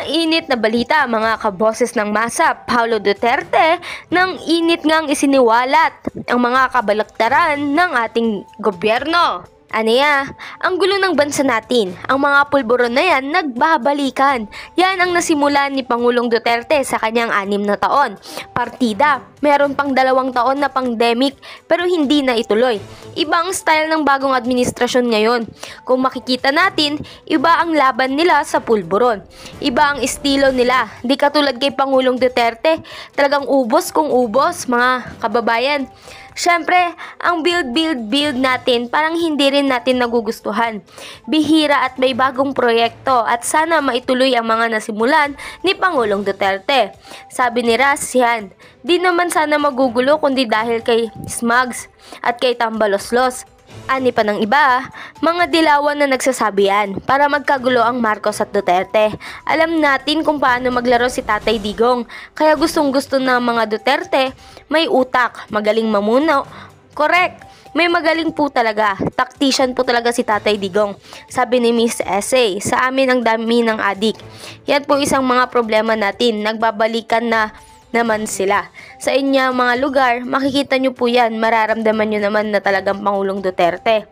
Mainit na balita mga kaboses ng masa, Paulo Duterte nang init ngang isiniwalat ang mga kabalaktaran ng ating gobyerno. Aniya, ang gulo ng bansa natin, ang mga pulburon na yan nagbabalikan. Yan ang nasimulan ni Pangulong Duterte sa kanyang 6 na taon. Partida, meron pang 2 taon na pandemic pero hindi na ituloy. Iba ang style ng bagong administrasyon ngayon. Kung makikita natin, iba ang laban nila sa pulburon. Iba ang estilo nila. Di katulad kay Pangulong Duterte, talagang ubos kung ubos mga kababayan. Siyempre, ang build natin parang hindi rin natin nagugustuhan. Bihira at may bagong proyekto at sana maituloy ang mga nasimulan ni Pangulong Duterte. Sabi ni Rasian, di naman sana magugulo kundi dahil kay Smugs at kay Tambaloslos. Ani pa ng iba, mga dilawan na nagsasabi yan para magkagulo ang Marcos at Duterte. Alam natin kung paano maglaro si Tatay Digong, kaya gustong-gusto ng mga Duterte, may utak, magaling mamuno. Correct, may magaling po talaga, tactician po talaga si Tatay Digong. Sabi ni Miss Essay, sa amin ang dami ng adik. Yan po isang mga problema natin, nagbabalikan na naman sila. Sa inyong mga lugar, makikita nyo po yan, mararamdaman nyo naman na talagang Pangulong Duterte.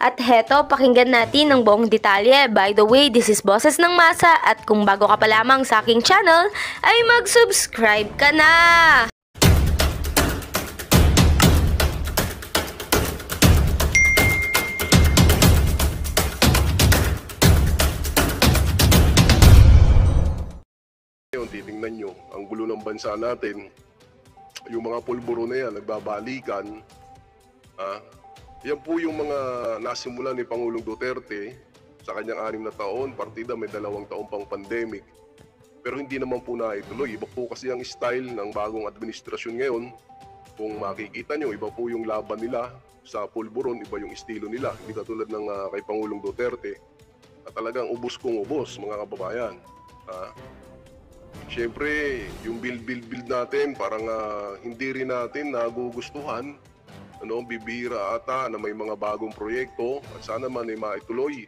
At heto, pakinggan natin ang buong detalye. By the way, this is Boses ng Masa at kung bago ka pa lamang sa aking channel, ay mag-subscribe ka na! Titingnan nyo, ang gulo ng bansa natin, yung mga pulburo na yan, nagbabalikan. Yan po yung mga nasimulan ni Pangulong Duterte sa kanyang 6 na taon, partida may 2 taon pang pandemic. Pero hindi naman po naituloy. Iba po kasi ang style ng bagong administrasyon ngayon. Kung makikita nyo, iba po yung laban nila sa pulburon, iba yung estilo nila. Hindi katulad ng kay Pangulong Duterte, at talagang ubos kung ubos, mga kababayan. Siyempre, yung build natin, parang hindi rin natin nagugustuhan. Bibihira ata na may mga bagong proyekto at sana man ay maituloy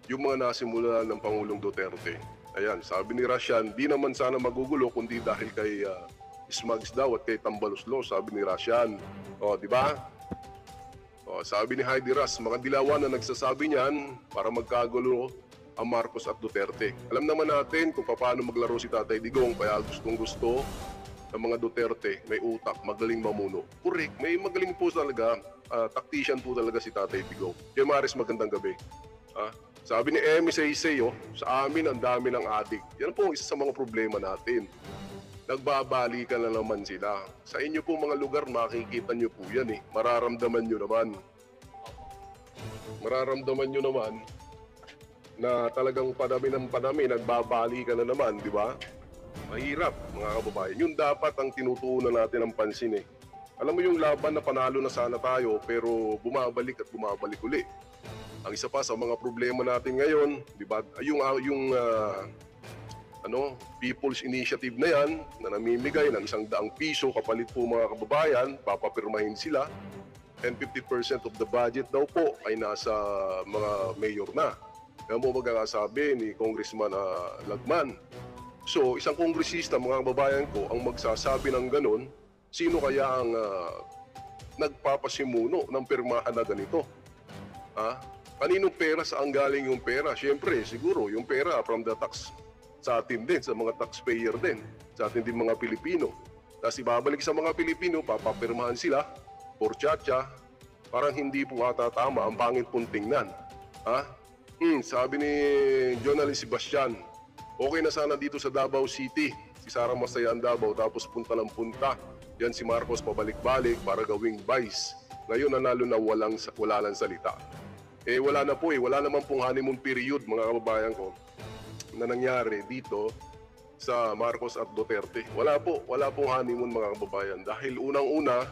yung mga nasimula ng Pangulong Duterte. Ayan, sabi ni Rasian, di naman sana magugulo kundi dahil kay Smugs daw at kay Tambaloslos, sabi ni Rasian. O, di ba? O, sabi ni Heidi Ras, mga dilawan na nagsasabi niyan para magkagulo ang Marcos at Duterte. Alam naman natin kung paano maglaro si Tatay Digong, kaya gustong-gusto ng mga Duterte, may utak, magaling mamuno. Correct, may magaling po talaga, tactician po talaga si Tatay Digong. Kaya Maris, magandang gabi. Sabi ni Emmy Saysay, sa amin ang dami ng adik. Yan po isa sa mga problema natin. Nagbabalikan na naman sila. Sa inyo po mga lugar, makikita nyo po yan eh. Mararamdaman nyo naman. Na talagang padami ng padami, nagbabali ka na naman, di ba? Mahirap, mga kababayan. Yun dapat ang tinutuunan natin ang pansin eh. Alam mo yung laban na panalo na sana tayo, pero bumabalik at bumabalik uli. Ang isa pa sa mga problema natin ngayon, di ba? Yung People's Initiative na yan, na namimigay ng 100 piso kapalit po mga kababayan, papapirmahin sila. And 50% of the budget daw po ay nasa mga mayor na. Kaya mo magkakasabi ni Congressman Lagman. So, isang kongresista, mga kababayan ko, ang magsasabi ng ganun, sino kaya ang nagpapasimuno ng pirmahan na ganito? Kaninong pera, saan galing yung pera? Siyempre, siguro, yung pera from the tax sa atin din, sa mga taxpayer din, sa atin din mga Pilipino. Tapos ibabalik sa mga Pilipino, papapirmahan sila, por chacha, parang hindi po ata tama, ang pangit pong tingnan. Sabi ni Journalist Sebastian, okay na sana dito sa Davao City. Si Sara masaya ang Davao tapos punta ng punta. Yan si Marcos pabalik-balik para gawing vice. Ngayon nanalo na wala lang salita. Wala na po wala naman pong honeymoon period mga kababayan ko na nangyari dito sa Marcos at Duterte. Wala pong honeymoon mga kababayan dahil unang-una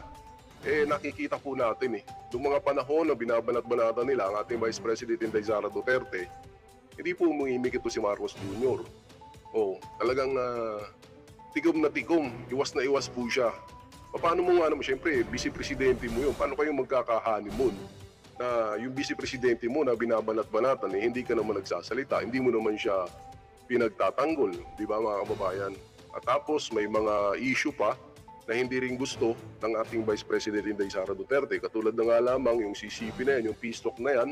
nakikita po natin noong mga panahon na binabanat-banatan nila ang ating Vice President Inday Sara Duterte, hindi po umimik ito si Marcos Jr. Talagang tikom na tikom, iwas na iwas po siya. Paano mo siyempre, vice-presidente mo yun, paano kayo magkaka-honeymoon? Na yung vice-presidente mo na binabanat-banatan, hindi ka naman nagsasalita, hindi mo naman siya pinagtatanggol, di ba mga kababayan? At tapos may mga issue pa na hindi rin gusto ng ating Vice President Inday Sara Duterte. Katulad na nga lamang yung CCP na yan, yung peace talk na yan,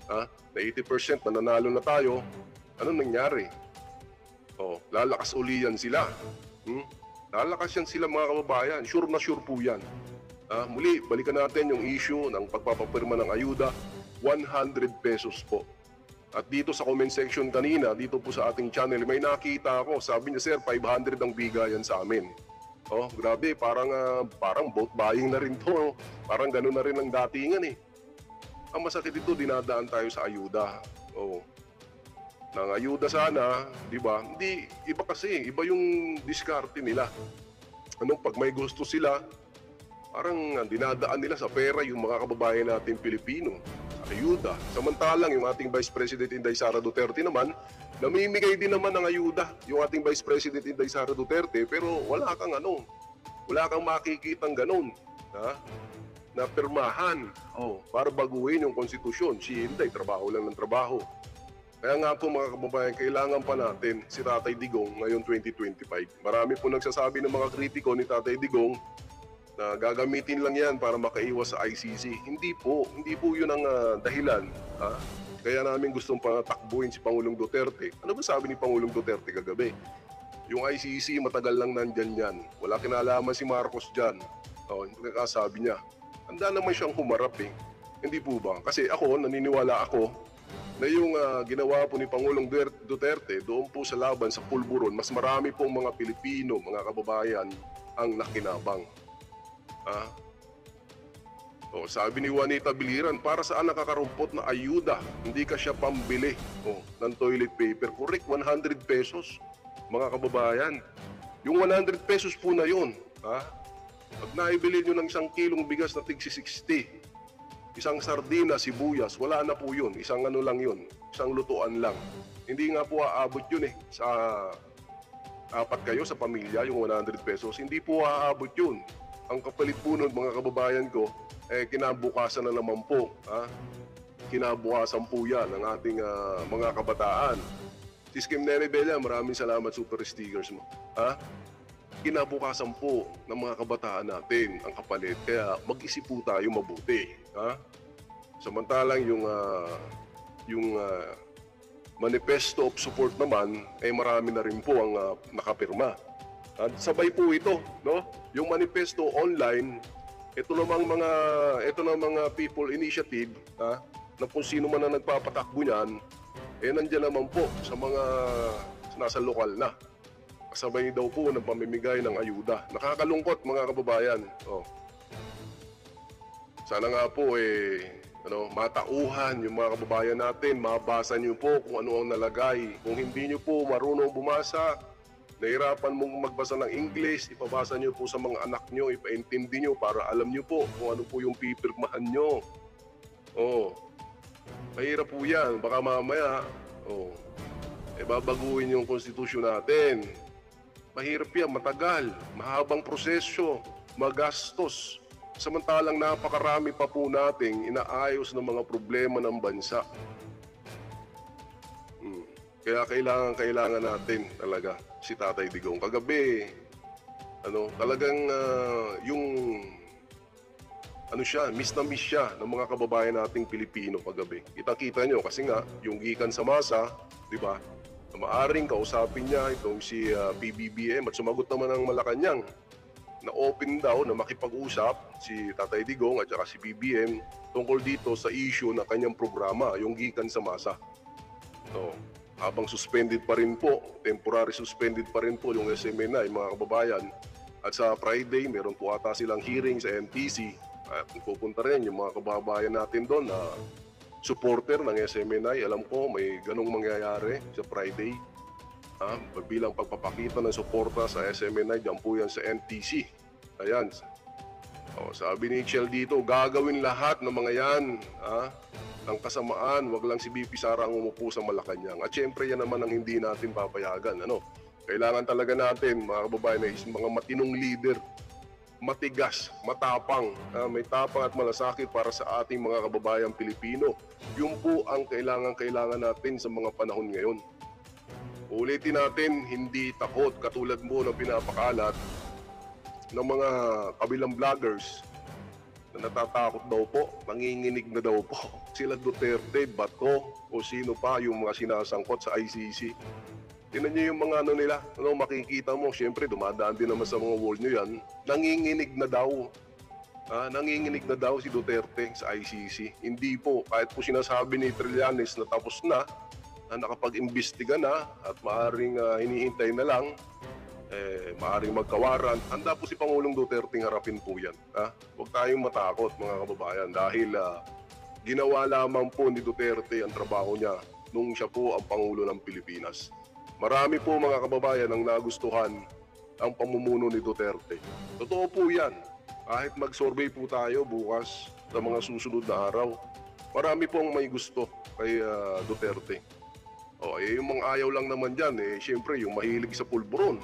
na 80% nananalo na tayo. Ano nangyari? Lalakas uli yan sila. Lalakas yan sila mga kababayan. Sure na sure po yan. Muli, balikan natin yung issue ng pagpapapirma ng ayuda, 100 pesos po. At dito sa comment section kanina, dito po sa ating channel, may nakita ako. Sabi niya, sir, 500 ang bigayan sa amin. Grabe, parang vote buying na rin to. Parang gano'n na rin ang datingan eh. Ang masakit ito, dinadaan tayo sa ayuda. Nang ayuda sana, di ba? Hindi, iba kasi, iba yung diskarte nila. Pag may gusto sila, parang dinadaan nila sa pera yung mga kababayan natin Pilipino. Ayuda. Samantalang yung ating Vice President Inday Sara Duterte naman, namimigay din naman ng ayuda yung ating Vice President Inday Sara Duterte, pero wala kang makikitang ganun, na pirmahan para baguhin yung konstitusyon. Si Inday, trabaho lang ng trabaho. Kaya nga po mga kababayan, kailangan pa natin si Tatay Digong ngayon 2025. Marami po nagsasabi ng mga kritiko ni Tatay Digong na gagamitin lang yan para makaiwas sa ICC. Hindi po yun ang dahilan. Kaya namin gustong patakbuhin si Pangulong Duterte. Ano ba sabi ni Pangulong Duterte kagabi? Yung ICC matagal lang nandyan yan. Wala kinalaman si Marcos dyan. Hindi kakasabi niya. Handa naman siyang humarap eh. Hindi po ba? Kasi naniniwala ako na yung ginawa po ni Pangulong Duterte doon po sa laban sa pulburon, mas marami pong mga Pilipino, mga kababayan ang nakinabang. Sabi ni Juanita Biliran, para saan nakakarumpot na ayuda? Hindi ka siya pambili ng toilet paper. Correct, 100 pesos, mga kababayan. Yung 100 pesos po na yun, pag naibili nyo ng 1 kilong bigas na tig 60, isang sardina, sibuyas, wala na po yun. Isang lang yun, isang lutuan lang. Hindi nga po aabot yun sa apat kayo sa pamilya, yung 100 pesos. Hindi po aabot yun. Ang kapalit po nun, mga kababayan ko, kinabukasan na naman po. Kinabukasan po yan ng ating mga kabataan. Si Skim Nene Bella, maraming salamat, super stickers mo. Kinabukasan po ng mga kabataan natin ang kapalit. Kaya mag-isip po tayo mabuti. Samantalang yung manifesto of support naman, marami na rin po ang nakapirma. At sabay po ito, no? Yung manifesto online, ito namang mga people initiative, na kung sino man ang nagpapatakbo niyan, nandiyan naman po sa mga nasa lokal na. Kasabay daw po ng pamimigay ng ayuda. Nakakalungkot mga kababayan. Sana nga po matauhan yung mga kababayan natin, mabasa niyo po kung ano ang nalagay. Kung hindi niyo po marunong bumasa, nahirapan mong magbasa ng English, ipabasa niyo po sa mga anak niyo, ipaintindi niyo para alam niyo po kung ano po yung pipirmahan niyo. Mahirap po yan. Baka mamaya, babaguhin yung konstitusyon natin. Mahirap yan, matagal, mahabang proseso, magastos. Samantalang napakarami pa po nating inaayos ng mga problema ng bansa. Kaya kailangan natin talaga si Tatay Digong. Kagabi, talagang miss na miss siya ng mga kababayan nating Pilipino kagabi. Kita-kita nyo kasi nga, yung gikan sa masa, di ba? Maaring kausapin niya itong si PBBM at sumagot naman ng Malacanang na open daw na makipag-usap si Tatay Digong at saka si BBM tungkol dito sa issue na kanyang programa, yung gikan sa masa. Habang suspended pa rin po, temporary suspended pa rin po yung SMNI, mga kababayan. At sa Friday, meron po ata silang hearing sa NTC. At pupunta rin yung mga kababayan natin doon na supporter ng SMNI. Alam ko may ganong mangyayari sa Friday. Bilang pagpapakita ng suporta sa SMNI, dyan po yan sa NTC. Ayan. Sabi ni Chel dito, gagawin lahat ng mga yan. Ng kasamaan, wag lang si BP Sara ang umupo sa Malacanang. At syempre yan naman ang hindi natin papayagan. Kailangan talaga natin, mga kababayan, mga matinong leader, matigas, matapang, may tapang at malasakit para sa ating mga kababayang Pilipino. Yun po ang kailangan natin sa mga panahon ngayon. Ulitin natin, hindi takot katulad mo na pinapakalat ng mga kabilang vloggers na natatakot daw po, nanginginig na daw po. Sila Duterte, Bato, o sino pa yung mga sinasangkot sa ICC. Tingnan nyo yung mga ano nila, makikita mo, syempre dumadaan din naman sa mga wall nyo yan, nanginginig na daw. Nanginginig na daw si Duterte sa ICC. Hindi po, kahit po sinasabi ni Trillanes na tapos na nakapag-imbestiga na at maaaring hinihintay na lang, maaaring magkawaran, handa po si Pangulong Duterte harapin po yan. Huwag tayong matakot mga kababayan dahil ginawa lamang po ni Duterte ang trabaho niya nung siya po ang Pangulo ng Pilipinas. Marami po mga kababayan ang nagustuhan ang pamumuno ni Duterte. Totoo po yan. Kahit mag-survey po tayo bukas sa mga susunod na araw, marami pong may gusto kay Duterte. Yung mga ayaw lang naman dyan, siyempre yung mahilig sa pulburon.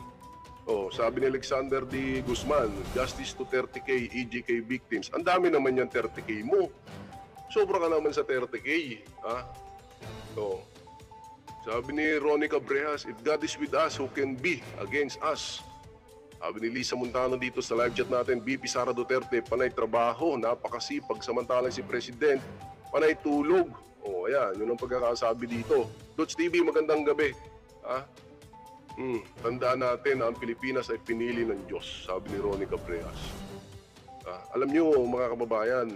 Sabi ni Alexander D. Guzman, justice to 30K EJK victims. Ang dami naman yan 30K mo. Sobra ka naman sa 30K. Sabi ni Ronnie Cabrejas, if God is with us, who can be against us? Sabi ni Lisa Montano dito sa live chat natin, BP Sara Duterte, panay trabaho, napakasipag, samantalang si President, panay tulog. Ayan, yun ang pagkakasabi dito. Dots TV, magandang gabi. Tandaan natin na ang Pilipinas ay pinili ng Diyos, sabi ni Ronnie Cabrejas. Alam nyo mga kababayan,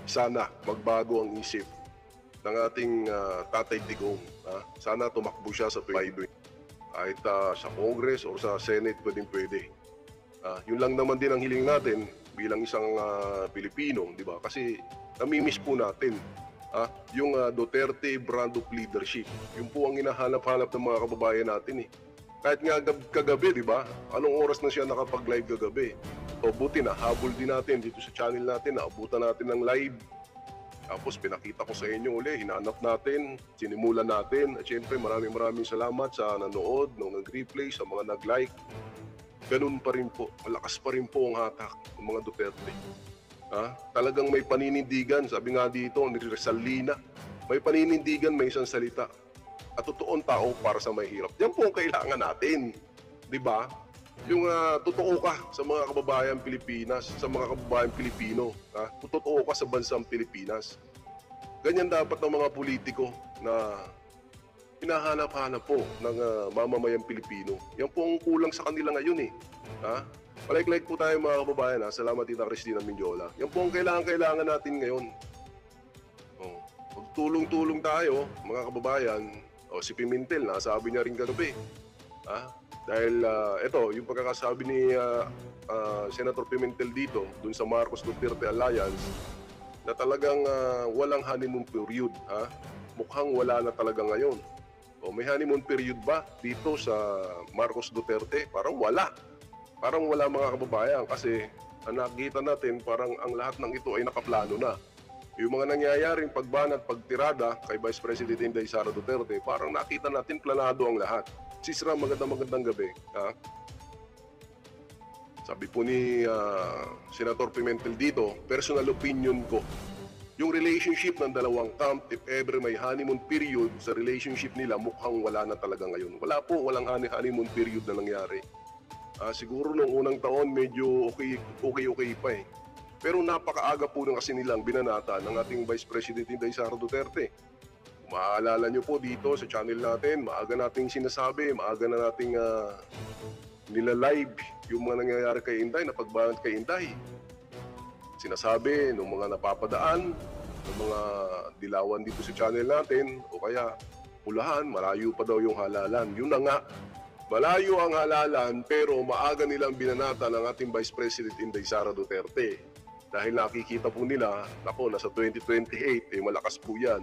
sana magbago ang isip ng ating Tatay Digong. Sana tumakbo siya sa 2020. Kahit sa Congress o sa Senate, pwede. Yun lang naman din ang hiling natin bilang isang Pilipino, di ba? Kasi namimiss po natin yung Duterte brand of leadership. Yung po ang hinahanap-hanap ng mga kababayan natin. Kahit nga kagabi, di ba? Anong oras na siya nakapag-live kagabi? Buti na, habol din natin dito sa channel natin, naabutan natin ng live. Tapos pinakita ko sa inyo uli, hinanap natin, sinimulan natin. At syempre maraming salamat sa nanood, nung nag-replay, sa mga nag-like. Ganun pa rin po, malakas pa rin po ang hatak ng mga Duterte. Talagang may paninindigan, sabi nga dito ni Rizal Lina, may paninindigan, may isang salita. At totoong tao para sa mahirap. Yan po ang kailangan natin. Di ba? Yung totoo ka sa mga kababayan Pilipinas, sa mga kababayan Pilipino. Totoo ka sa bansang Pilipinas. Ganyan dapat ng mga politiko na hinahanap-hanap po ng mamamayang Pilipino. Yan po ang kulang sa kanila ngayon . Like po tayo mga kababayan. Salamat Tita Cristina Mindiola. Yan po ang kailangan natin ngayon. Magtulong-tulong tayo mga kababayan. Si Pimentel, nasabi niya rin kagabi. Dahil ito, yung pagkakasabi ni Senator Pimentel dito, dun sa Marcos Duterte Alliance, na talagang walang honeymoon period. Mukhang wala na talaga ngayon. May honeymoon period ba dito sa Marcos Duterte? Parang wala. Parang wala mga kababayan kasi nakikita natin parang ang lahat ng ito ay nakaplano na. Yung mga nangyayaring pagbanat, pagtirada kay Vice President Inday Sara Duterte, parang nakita natin planado ang lahat. Sisra, magandang gabi. Sabi po ni Senator Pimentel dito, personal opinion ko, yung relationship ng dalawang camp, if ever may honeymoon period sa relationship nila, mukhang wala na talaga ngayon. Wala po, walang honeymoon period na nangyari. Siguro nung unang taon, medyo okay pa . Pero napakaaga po nang kasi nilang binanata ng ating Vice President Inday Sara Duterte. Kung maaalala nyo po dito sa channel natin, maaga nating sinasabi, maaga na nating nila-live yung mga nangyayari kay Inday, na pagbanat kay Inday. Sinasabi ng mga napapadaan, ng mga dilawan dito sa channel natin, o kaya pulahan, malayo pa daw yung halalan. Yun na nga, malayo ang halalan pero maaga nilang binanata ng ating Vice President Inday Sara Duterte. Dahil nakikita po nila, nasa 2028, malakas po yan.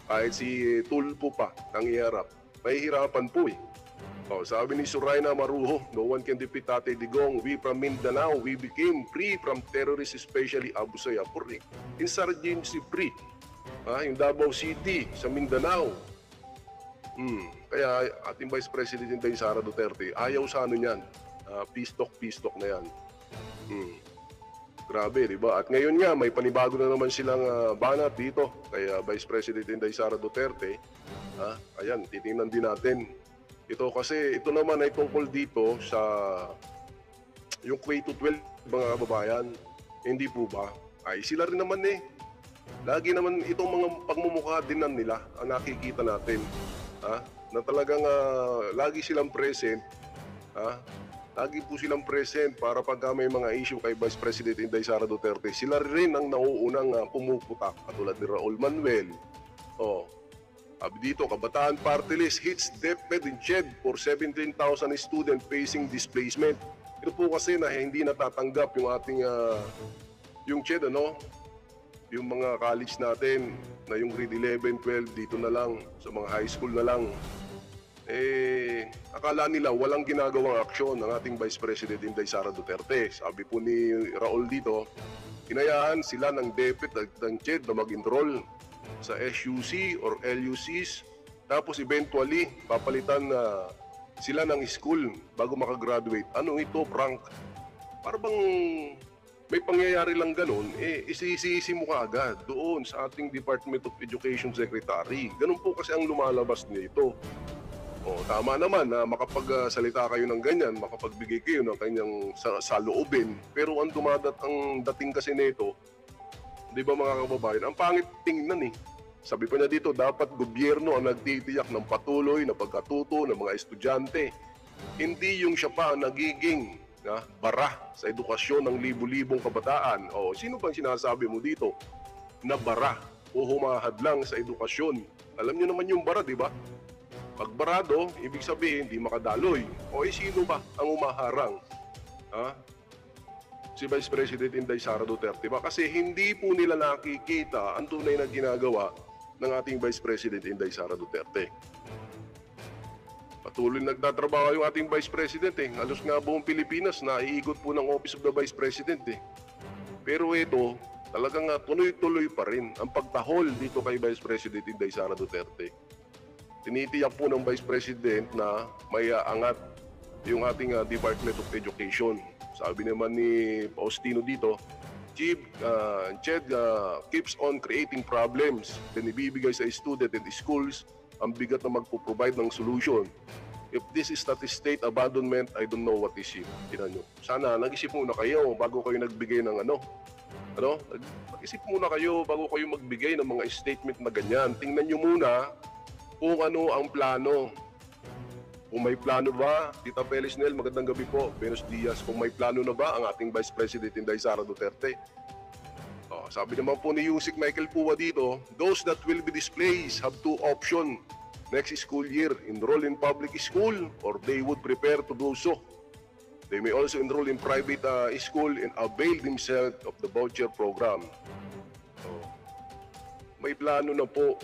Kahit si Tulfo pa nang iharap, mahihirapan po . Sabi ni Soraina Maruho, no one can defeat Tatay Digong. We from Mindanao, we became free from terrorists, especially Abu Sayyaf. Insurgency free. Yung Davao City sa Mindanao. Kaya ating Vice President Inday Sara Duterte, ayaw sa ano niyan. Peace talk na yan. Grabe, di ba? At ngayon nga, may panibago na naman silang banat dito kay Vice President Inday Sara Duterte. Ayan, titingnan din natin Ito kasi, ito naman ay tungkol dito sa yung K-12 mga kababayan. Hindi po ba? Ay sila rin naman eh. Lagi naman itong mga pagmumukha din nila ang nakikita natin. Na talagang lagi silang present. Lagi po silang present para pagka may mga issue kay Vice President Inday Sara Duterte, sila rin ang nauunang pumuputak katulad ni Raul Manuel. Dito, Kabataan Party List hits DepEd in CHED for 17,000 student facing displacement. Ito po kasi na hindi natatanggap yung ating yung CHED, yung mga college natin na yung grade 11, 12 dito na lang, sa mga high school na lang. Akala nila walang ginagawang aksyon ng ating Vice President Inday Sara Duterte. Sabi po ni Raul dito, hinayaan sila ng DepEd at ng CHED na mag-enroll sa SUC or LUCs, tapos eventually papalitan na sila ng school bago makagraduate. Ano ito, prank? Para bang may pangyayari lang ganun, isisisi mo kaagad doon sa ating Department of Education Secretary. Ganun po kasi ang lumalabas nito. Tama naman na makapagsalita kayo ng ganyan, makapagbigay kayo ng kanyang saloobin, pero ang dating kasi nito, di ba mga kababayan, ang pangit tingnan eh. Sabi pa niya dito, dapat gobyerno ang nagtitiyak ng patuloy na pagkatuto ng mga estudyante. Hindi yung siya pa ang nagiging bara sa edukasyon ng libu-libong kabataan. Sino bang sinasabi mo dito na bara o humahadlang sa edukasyon? Alam niyo naman yung bara, di ba? Pag barado, ibig sabihin hindi makadaloy. Sino ba ang umaharang? Si Vice President Inday Sara Duterte ba? Kasi hindi po nila nakikita ang tunay na ginagawa ng ating Vice President Inday Sara Duterte. Patuloy nagtatrabaho yung ating Vice President Halos nga buong Pilipinas na iikot po ng Office of the Vice President Pero ito, talagang tuloy-tuloy pa rin ang pagtahol dito kay Vice President Inday Sara Duterte. Tinitiyak po ng Vice President na may angat yung ating Department of Education. Sabi naman ni Faustino dito, CHED keeps on creating problems. Then ibibigay sa student and schools ang bigat na magpo-provide ng solution. If this is not state abandonment, I don't know what is it. Tingnan nyo. Sana nag-isip muna kayo bago kayo nagbigay ng Mag-isip muna kayo bago kayo magbigay ng mga statement na ganyan. Tingnan nyo muna kung ano ang plano. Kung may plano ba, Tita Felisnel, magandang gabi po, Venus Diaz, kung may plano na ba ang ating Vice President Inday Sara Duterte? Sabi naman po ni Yusik Michael Pua dito, those that will be displaced have two options next school year, enroll in public school or they would prepare to do so. They may also enroll in private school and avail themselves of the voucher program. May plano na po.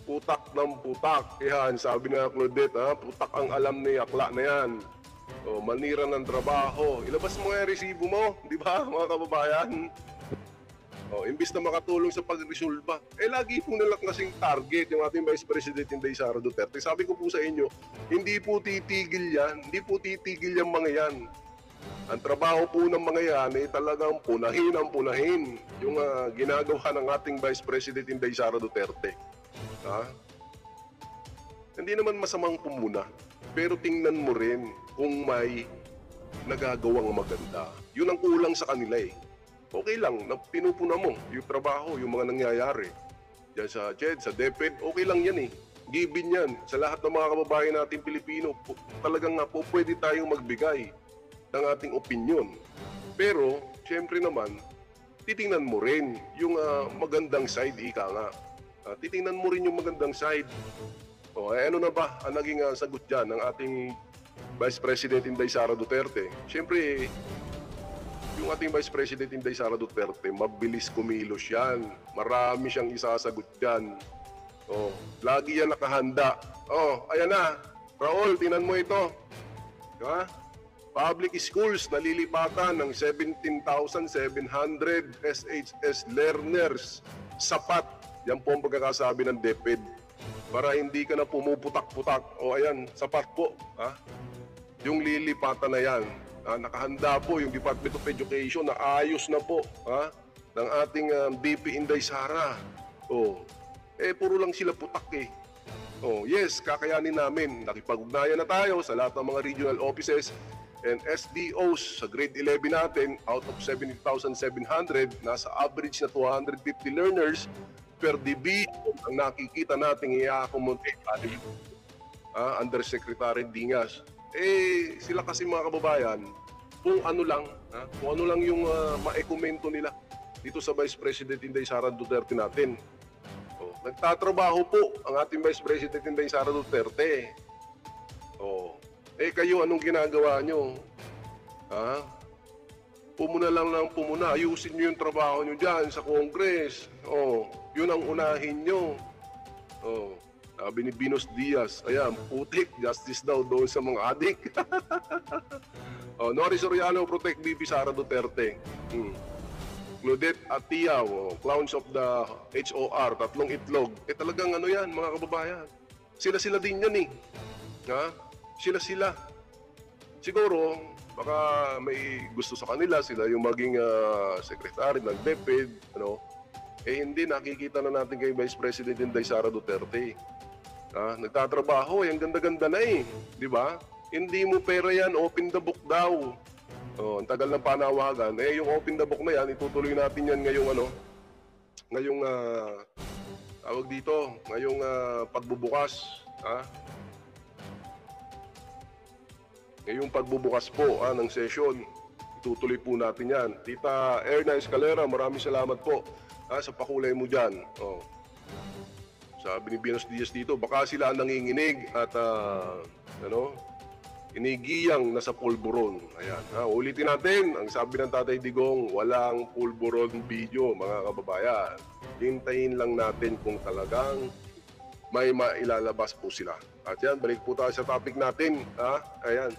Putak ng putak. Yan, sabi nga Claudette, putak ang alam ni akla na yan. Manira ng trabaho. Ilabas mo nga yung resibo mo, di ba mga kababayan? Imbis na makatulong sa pag-resolba. Lagi po nilang kasing target yung ating Vice President Inday Sara Duterte. Sabi ko po sa inyo, hindi po titigil yan. Hindi po titigil yung mga yan. Ang trabaho po ng mga yan ay talagang punahin yung ginagawa ng ating Vice President Inday Sara Duterte. Hindi naman masamang pumuna, pero tingnan mo rin kung may nagagawang maganda. Yun ang kulang sa kanila Okay lang na pinupuna mo yung trabaho, yung mga nangyayari. Diyan sa CHED, sa DepEd, okay lang yan Given yan. Sa lahat ng mga kababayan natin Pilipino, talagang pwede tayong magbigay ng ating opinion. Pero, syempre naman, titingnan mo rin yung magandang side, ika nga. Titingnan mo rin yung magandang side. Ano na ba ang naging sagot dyan ng ating Vice President Inday Sara Duterte? Syempre, yung ating Vice President Inday Sara Duterte, mabilis kumilos yan. Marami siyang isasagot dyan. Lagi yan nakahanda. Ayan na. Raul, tinan mo ito. Public schools nalilipatan ng 17,700 SHS learners. Sapat. Yan po ang pagkakasabi ng DepEd. Para hindi ka na pumuputak-putak. Ayan, sapat po. Yung lilipatan na yan. Nakahanda po yung Department of Education na ayos na po ng ating BP Inday Sara. Puro lang sila putak Oh, yes, kakayanin namin. Nakipag-ugnayan na tayo sa lahat ng mga regional offices and SDOs sa grade 11 natin. Out of 70,700, nasa average na 250 learners per division ang nakikita nating i-accommodate. Undersecretary Dingas. Sila kasi mga kababayan, kung ano lang yung maikomento nila dito sa Vice President Inday Sara Duterte natin. Nagtatrabaho po ang ating Vice President Inday Sara Duterte. Kayo, anong ginagawa nyo? Pumuna lang pumuna. Ayusin nyo yung trabaho nyo dyan sa Congress. Yun ang unahin nyo. Sabi ni Binos Diaz, ayan, putik, justice daw doon sa mga adik. Nori Soriano, protect BP Sara Duterte. Claudette Atiaw, clowns of the HOR, tatlong itlog. Talagang ano yan, mga kababayan. Sila-sila din yan eh. Sila-sila. Siguro, baka may gusto sa kanila, sila yung maging secretary ng DepEd, hindi, nakikita na natin kay Vice President Inday Sara Duterte. Nagtatrabaho, ang ganda-ganda na eh. Di ba? Hindi mo pera yan, open the book daw. Ang tagal ng panawagan. Yung open the book na yan, itutuloy natin yan ngayong tawag dito, ngayong pagbubukas. Ngayong pagbubukas po ng session, itutuloy po natin yan. Tita Erna Escalera, maraming salamat po sa pakulay mo dyan. Sabi ni Binos Diaz dito, baka sila ang nanginginig at inigiyang nasa pulburon. Ayan. Ulitin natin, ang sabi ng Tatay Digong, walang pulburon video, mga kababayan. Hintayin lang natin kung talagang may mailalabas po sila. At yan, balik po tayo sa topic natin. Ayan.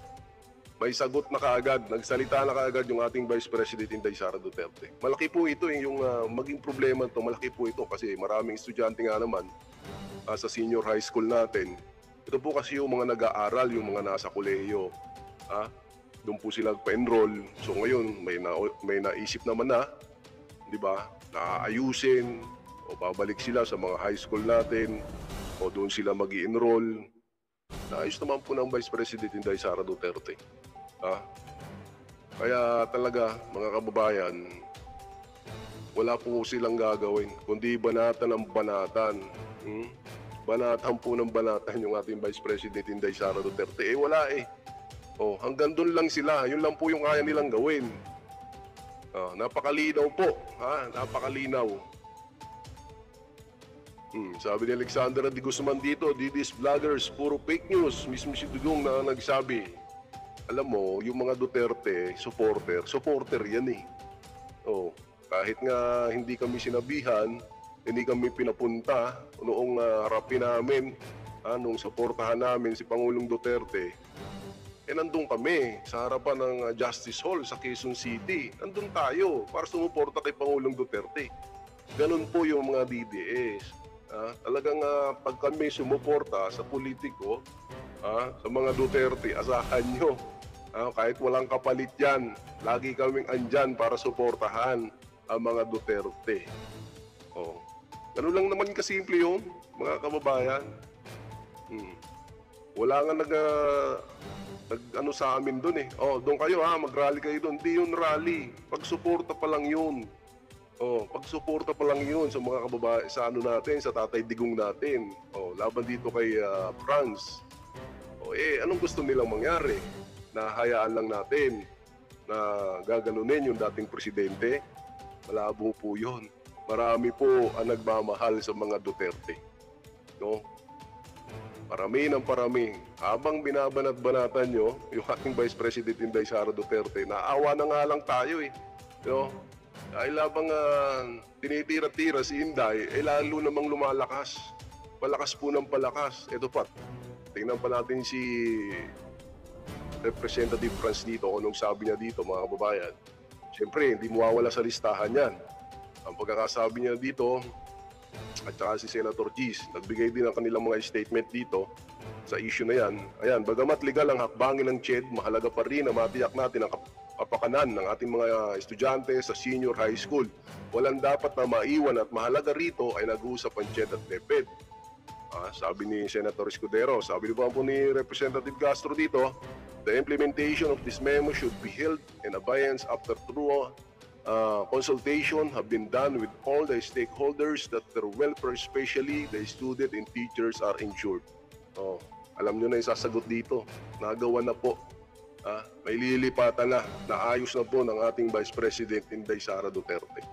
May sagot na kaagad, nagsalita na kaagad yung ating Vice President Inday Sara Duterte. Malaki po ito, yung maging problema ito, malaki po ito kasi maraming estudyante nga naman sa senior high school natin. Ito po kasi yung mga nag-aaral, yung mga nasa kolehiyo. Doon po sila pa-enroll. So ngayon, may naisip naman na, di ba, na ayusin o babalik sila sa mga high school natin o doon sila mag-i-enroll. Naayos naman po ng Vice President Inday Sara Duterte. Kaya talaga, mga kababayan, wala po silang gagawin, kundi banatan ng banatan. Banatan po ng banatan yung ating Vice President Inday Sara Duterte. Wala eh. Hanggang doon lang sila. Yun lang po yung kaya nilang gawin. Napakalinaw po. Napakalinaw. Sabi ni Alexandra de Guzman dito, Didis vloggers, puro fake news. Mismo si Dugong na nagsabi. Alam mo, yung mga Duterte, supporter yan eh. Kahit nga hindi kami sinabihan, hindi kami pinapunta noong harapin namin, nung suportahan namin si Pangulong Duterte, nandun kami sa harapan ng Justice Hall sa Quezon City. Nandun tayo para sumuporta kay Pangulong Duterte. Ganun po yung mga DDS. Talagang pag kami sumuporta sa politiko, sa mga Duterte, asahan nyo. Kahit walang kapalit yan, lagi kaming andyan para suportahan ang mga Duterte. Ganun lang naman kasimple yun, mga kababayan. Wala nga nag sa amin doon eh. Doon kayo mag-rally kayo doon. Hindi yun rally. Pagsuporta pa lang yun. Pagsuporta pa lang yun sa mga kababayan, sa natin, sa Tatay Digong natin. Laban dito kay France. Anong gusto nilang mangyari? Na hayaan lang natin na gaganunin yung dating presidente? Malabo po yun. Marami po ang nagmamahal sa mga Duterte. Parami ng parami. Habang binabanat-banatan nyo, yung ating Vice President Inday Sara Duterte, naawa na nga lang tayo eh. Dahil habang tinitira-tira si Inday, lalo namang lumalakas. Palakas po ng palakas. Ito pa, tingnan pa natin si Representative France dito, kung anong sabi niya dito, mga kababayan. Siyempre, hindi mawawala sa listahan yan. Ang pagkakasabi niya dito, at saka si Senator Gis, nagbigay din ang kanilang mga statement dito sa issue na yan. Ayan, bagamat legal ang hakbangin ng CHED, mahalaga pa rin na matiyak natin ang kapakanan ng ating mga estudyante sa senior high school. Walang dapat na maiwan at mahalaga rito ay nag-uusap ang CHED at DepEd. Sabi ni Senator Escudero, sabi po ni Representative Castro dito, the implementation of this memo should be held in abeyance after thorough consultation have been done with all the stakeholders that their welfare, especially the student and teachers, are ensured. Alam nyo na yung sasagot dito. Nagawa na po. May lilipatan na. Naayos na po ng ating Vice President Inday Sara Duterte.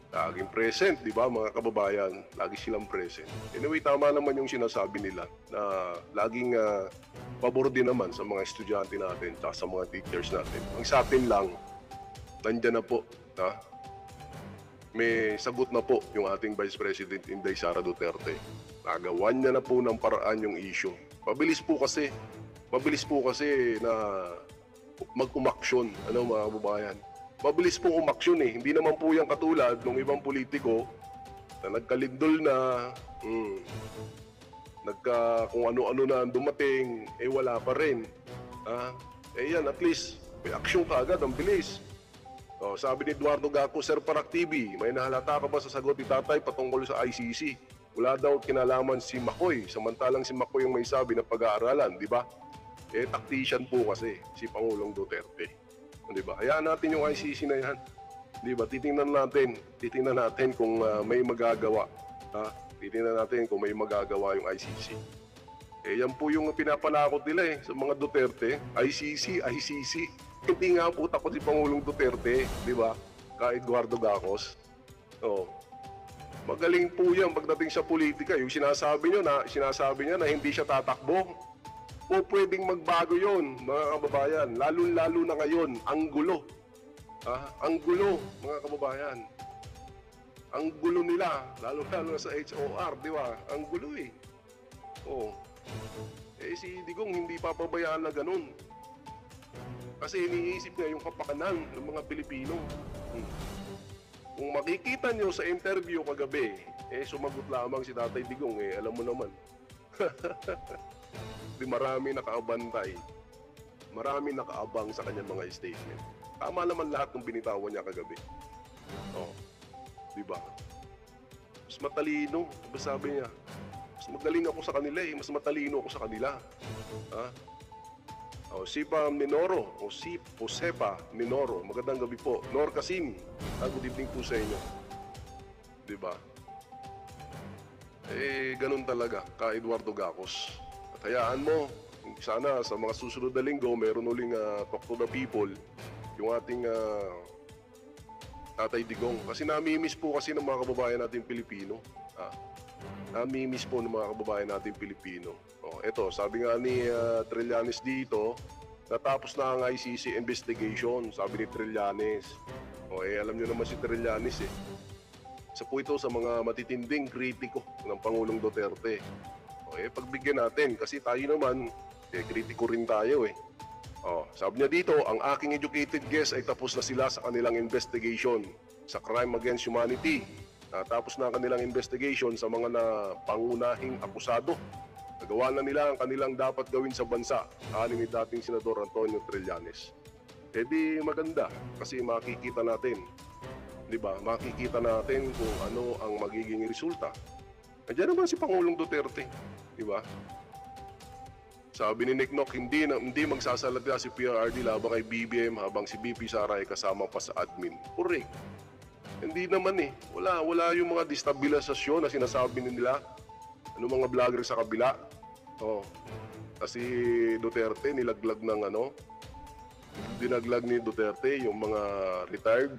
Laging present, di ba mga kababayan? Lagi silang present. Anyway, tama naman yung sinasabi nila na laging pabor din naman sa mga estudyante natin at sa mga teachers natin. Ang sa atin lang, nandiyan na po. May sagot na po yung ating Vice President Inday Sara Duterte. Nagawan niya na po ng paraan yung issue. Mabilis po kasi na mag-umaksyon, mga kababayan. Mabilis pong umaksyon eh. Hindi naman po yan katulad ng ibang politiko na nagkalindol na, kung ano-ano na dumating, wala pa rin. Yan, at least, may aksyon ka agad, ang bilis. Sabi ni Eduardo Gaco, Sir Parak TV, may nahalata ka ba sa sagot ni Tatay patungkol sa ICC? Wala daw kinalaman si Makoy, samantalang si Makoy yung may sabi na pag-aaralan, di ba? Tactician po kasi si Pangulong Duterte. Di ba? Hayaan natin yung ICC na yan. Di ba? Titingnan natin kung may magagawa. Titingnan natin kung may magagawa yung ICC. Yan po yung pinapalakot nila sa mga Duterte. ICC. Hindi nga po takot si Pangulong Duterte. Di ba? Kahit Eduardo Gacos. Magaling po yan pagdating sa politika. Yung sinasabi niya na hindi siya tatakbo. O pwedeng magbago yon, mga kababayan. Lalo-lalo na ngayon, ang gulo. Ang gulo, mga kababayan. Ang gulo nila, lalo-lalo na sa HOR, di ba? Ang gulo eh. Si Digong hindi papabayaan na ganun. Kasi iniisip niya yung kapakanan ng mga Pilipino. Kung makikita nyo sa interview kagabi, sumagot lamang si Tatay Digong, alam mo naman. Marami nakaabantay. Marami nakaabang sa kanyang mga statement. Tama naman lahat ng binitawan niya kagabi. Di ba? Mas matalino. Diba sabi niya? Mas magaling ako sa kanila Mas matalino ako sa kanila. Sipa Minoro o Sepa Minoro. Magandang gabi po. Nor Kasim. Good evening po sa inyo. Di ba? Ganun talaga ka Eduardo Gacos. At hayaan mo, sana sa mga susunod na linggo, meron uling talk to the people, yung ating Tatay Digong. Kasi namimiss po kasi ng mga kababayan natin Pilipino. Namimiss po ng mga kababayan natin Pilipino. Eto, sabi nga ni Trillanes dito, natapos na ang ICC investigation, sabi ni Trillanes. Alam nyo naman si Trillanes Isa po ito sa mga matitinding kritiko ng Pangulong Duterte. Pagbigyan natin kasi tayo naman, kritiko rin tayo sabi niya dito, ang aking educated guess ay tapos na sila sa kanilang investigation sa crime against humanity. Tapos na ang kanilang investigation sa mga pangunahing akusado. Nagawa na nila ang kanilang dapat gawin sa bansa, ani ni dating Senador Antonio Trillanes. Di maganda kasi makikita natin, di ba? Makikita natin kung ano ang magiging resulta. Andiyan naman si Pangulong Duterte, di ba? Sabi ni Nick Nock, hindi magsasalita si PRRD laban kay BBM habang si BP Sara ay kasama pa sa admin. Correct. Hindi naman Wala yung mga destabilisasyon na sinasabi nila. Mga vlogger sa kabila. Kasi Duterte dinaglag ni Duterte yung mga retired.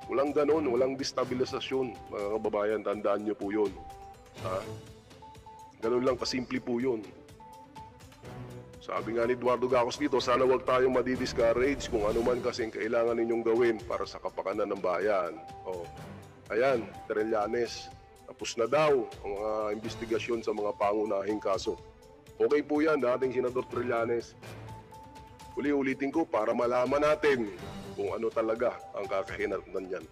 Walang ganon, walang destabilisasyon, mga kababayan, tandaan nyo po yun. Ganun lang kasimple po yun. Sabi nga ni Eduardo Gacos dito, sana wag tayong madi-discourage kung ano man kasing kailangan ninyong gawin para sa kapakanan ng bayan. Ayan, Trillanes, tapos na daw ang mga investigasyon sa mga pangunahing kaso. Okay po yan, dating Senador Trillanes. Uli-ulitin ko para malaman natin kung ano talaga ang kakahinatnan niyan.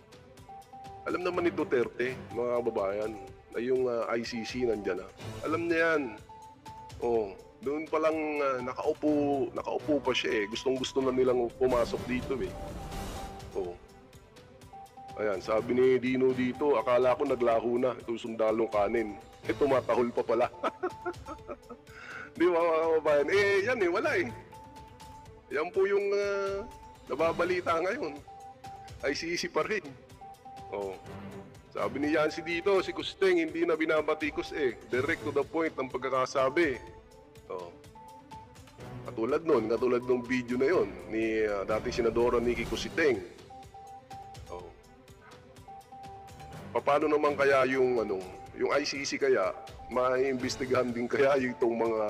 Alam naman ni Duterte, mga kababayan, na yung ICC nandyan Alam niya yan. Doon pa lang nakaupo pa siya Gustong-gusto na nilang pumasok dito Ayan, sabi ni Dino dito, akala ko naglaho na itong sundalong kanin. tumatahol pa pala. Di ba mga kababayan? Yan wala eh. Yan po yung nababalita ngayon. ICC pa rin. Oh. Sabi ni Yancy dito, si Kusteng hindi na binabatikos direct to the point ang pagkakasabi. Oh. Katulad nung video na yon ni dating Senadora Nikki Cositeng. Oh. Paano naman kaya yung ICC kaya maiimbestigahan din kaya itong mga,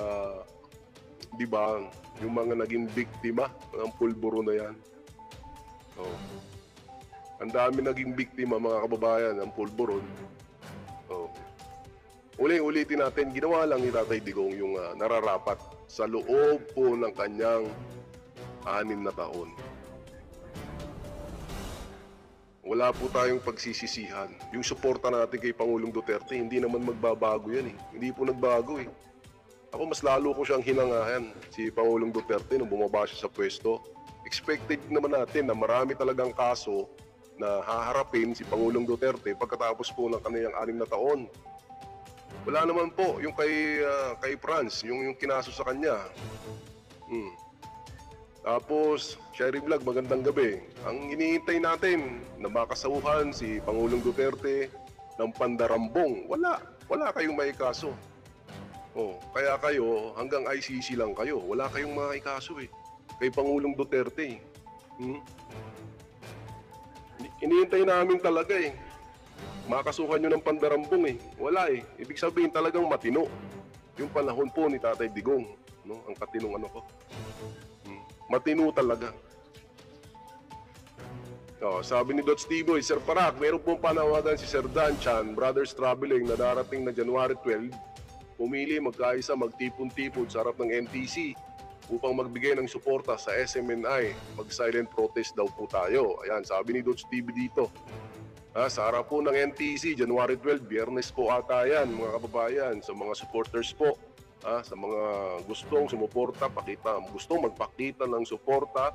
di ba, yung mga naging biktima ng pulburo na yan. Oh. Ang dami naging biktima mga kababayan ng pulburon. Oh. Ulitin natin, ginawa lang ni Tatay Digong yung nararapat sa loob po ng kanyang 6 na taon. Wala po tayong pagsisisihan. Yung suporta natin kay Pangulong Duterte, hindi naman magbabago yan eh. Hindi po nagbago eh. Ako mas lalo ko siyang hinangahan, si Pangulong Duterte, nung bumaba siya sa pwesto. Expected naman natin na marami talagang kaso na haharapin si Pangulong Duterte pagkatapos po ng kaniyang 6 na taon. Wala naman po yung kay Franz, yung kinaso sa kanya. Tapos, Sherry Vlog, magandang gabi. Ang iniintay natin na makasauhan si Pangulong Duterte ng pandarambong. Wala kayong may kaso. Oh, kaya kayo, hanggang ICC lang kayo. Wala kayong mga ikaso kay Pangulong Duterte. Iniintay namin talaga makasuhan nyo ng pandarambong Wala Ibig sabihin talagang matino. Yung panahon po ni Tatay Digong, no? Ang katinong ko. Matino talaga. Sabi ni Dots Tiboy, Sir Parak, meron pong panawagan si Sir Dan Chan, Brothers Traveling na darating na January 12, pumili magkaisa magtipon-tipon sa harap ng MTC upang magbigay ng suporta sa SMNI. Mag-silent protest daw po tayo. Ayan, sabi ni Dots TV dito. Sa harap po ng NTC, January 12, Biyernes po ata yan, mga kababayan, sa mga supporters po. Sa mga gustong sumuporta, gustong magpakita ng suporta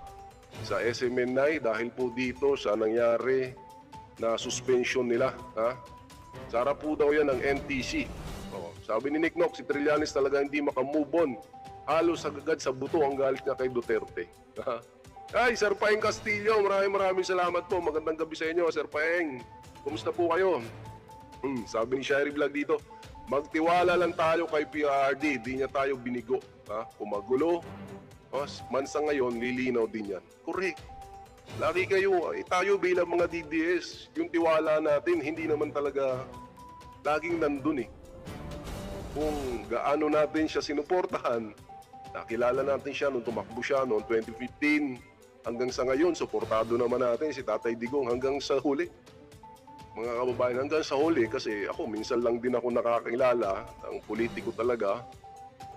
sa SMNI dahil po dito sa nangyari na suspension nila. Sa harap po daw yan ng NTC. Sabi ni Nick Nock, si Trillanes talaga hindi makamove on. Halos agad sa buto ang galit niya kay Duterte. Ay, Sir Paeng Castillo, maraming salamat po. Magandang gabi sa inyo, Sir Paeng. Kumusta po kayo? Sabi ni Sherry Vlog dito, magtiwala lang tayo kay PRD, di niya tayo binigo. Kung magulo, mansa ngayon, lilinaw din yan. Correct. Lagi kayo, tayo bilang mga DDS, yung tiwala natin, hindi naman talaga laging nandun Kung gaano natin siya sinuportahan, nakilala natin siya nung tumakbo siya noong 2015, hanggang sa ngayon, suportado naman natin si Tatay Digong hanggang sa huli. Mga kababayan, hanggang sa huli kasi ako minsan lang din ako nakakilala ng politiko talagang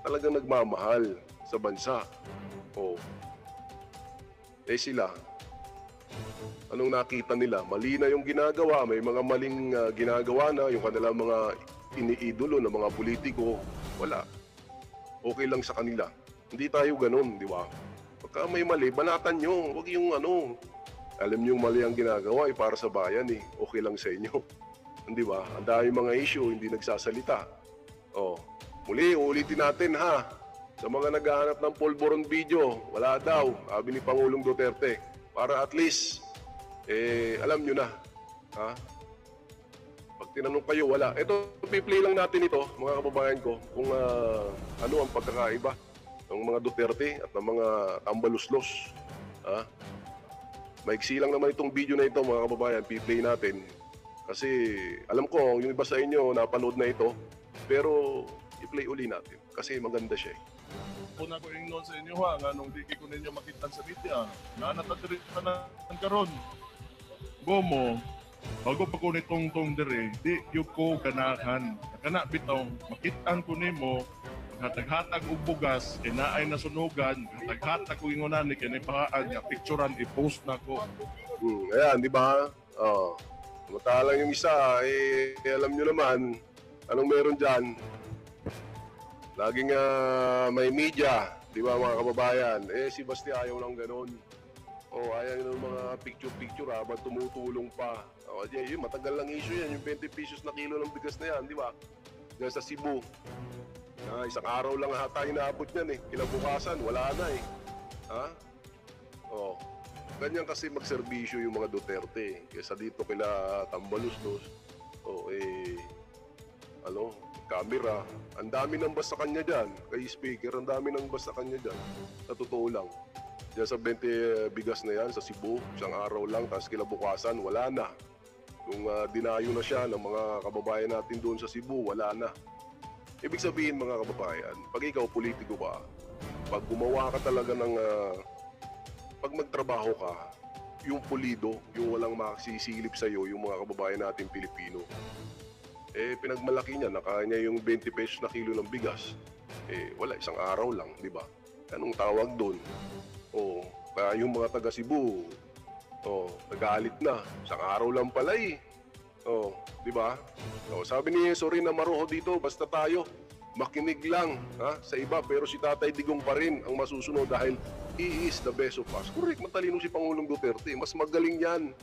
nagmamahal sa bansa. Sila, anong nakita nila? Mali na yung ginagawa, may mga maling ginagawa na yung kanilang mga iniidolo na mga politiko. Wala. Okay lang sa kanila. Hindi tayo ganun, di ba? Pagka may mali, banatan nyo. Huwag yung alam nyo yung mali ang ginagawa para sa bayan okay lang sa inyo. Di ba? Ang dami mga issue, hindi nagsasalita. Muli, ulitin natin sa mga naghahanap ng pulburon video, wala daw, sabi ni Pangulong Duterte. Para at least, alam nyo na. Pag tinanong kayo, wala. Ito, piplay lang natin ito, mga kababayan ko, kung ano ang pagkakaiba ng mga Duterte at ng mga tambaluslos. Maiksi lang naman itong video na ito, mga kababayan, piplay natin. Kasi alam ko, yung iba sa inyo napanood na ito, pero i-play uli natin kasi maganda siya. Kung ako ingnon sa inyo nga nung di ko ninyo makita sa media, na natadiri pa na ang karon. Gomo, bago pa ko nitong dire, di yung ko ganahan. Kana bitaw, makitaan ko nimo, hatag-hatag og bugas, naay nasunugan, hatag-hatag ko ingonan ni kini pahaan nga picturean i-post na ko. Ayan, di ba? Matalang yung isa, alam nyo naman, anong meron dyan? Laging may media, di ba mga kababayan? Si Basti ayaw lang ganun. Ayaw ng mga picture-picture habang tumutulong pa. Matagal lang issue yan, yung 20 pesos na kilo ng bigas na yan, di ba? Diyan sa Cebu. Isang araw lang ata inaabot yan eh. Kinabukasan, wala na eh. Ha? Oh. Ganyan kasi magserbisyo yung mga Duterte. Kesa dito kila Tambaluslos. Camera. Ang dami nang basta kanya dyan. Kay speaker, ang dami nang basta kanya dyan. Sa totoo lang. Diyan sa 20 bigas na yan sa Cebu, isang araw lang, tapos kinabukasan, wala na. Kung dinayo na siya ng mga kababayan natin doon sa Cebu, wala na. Ibig sabihin mga kababayan, pag ikaw politiko ka, pag gumawa ka talaga ng, pag magtrabaho ka, yung pulido, yung walang makasisilip sa'yo, yung mga kababayan natin Pilipino, pinagmalaki niya, nakanya yung 20 pesos na kilo ng bigas. Wala, isang araw lang, di ba? Anong tawag doon? Kaya yung mga taga Cebu, nagalit na. Isang araw lang pala eh. Di ba? Sabi ni Sorina Maruho dito, basta tayo, makinig lang sa iba, pero si Tatay Digong pa rin ang masusunod dahil he is the best of us. Correct, matalino si Pangulong Duterte. Mas magaling yan.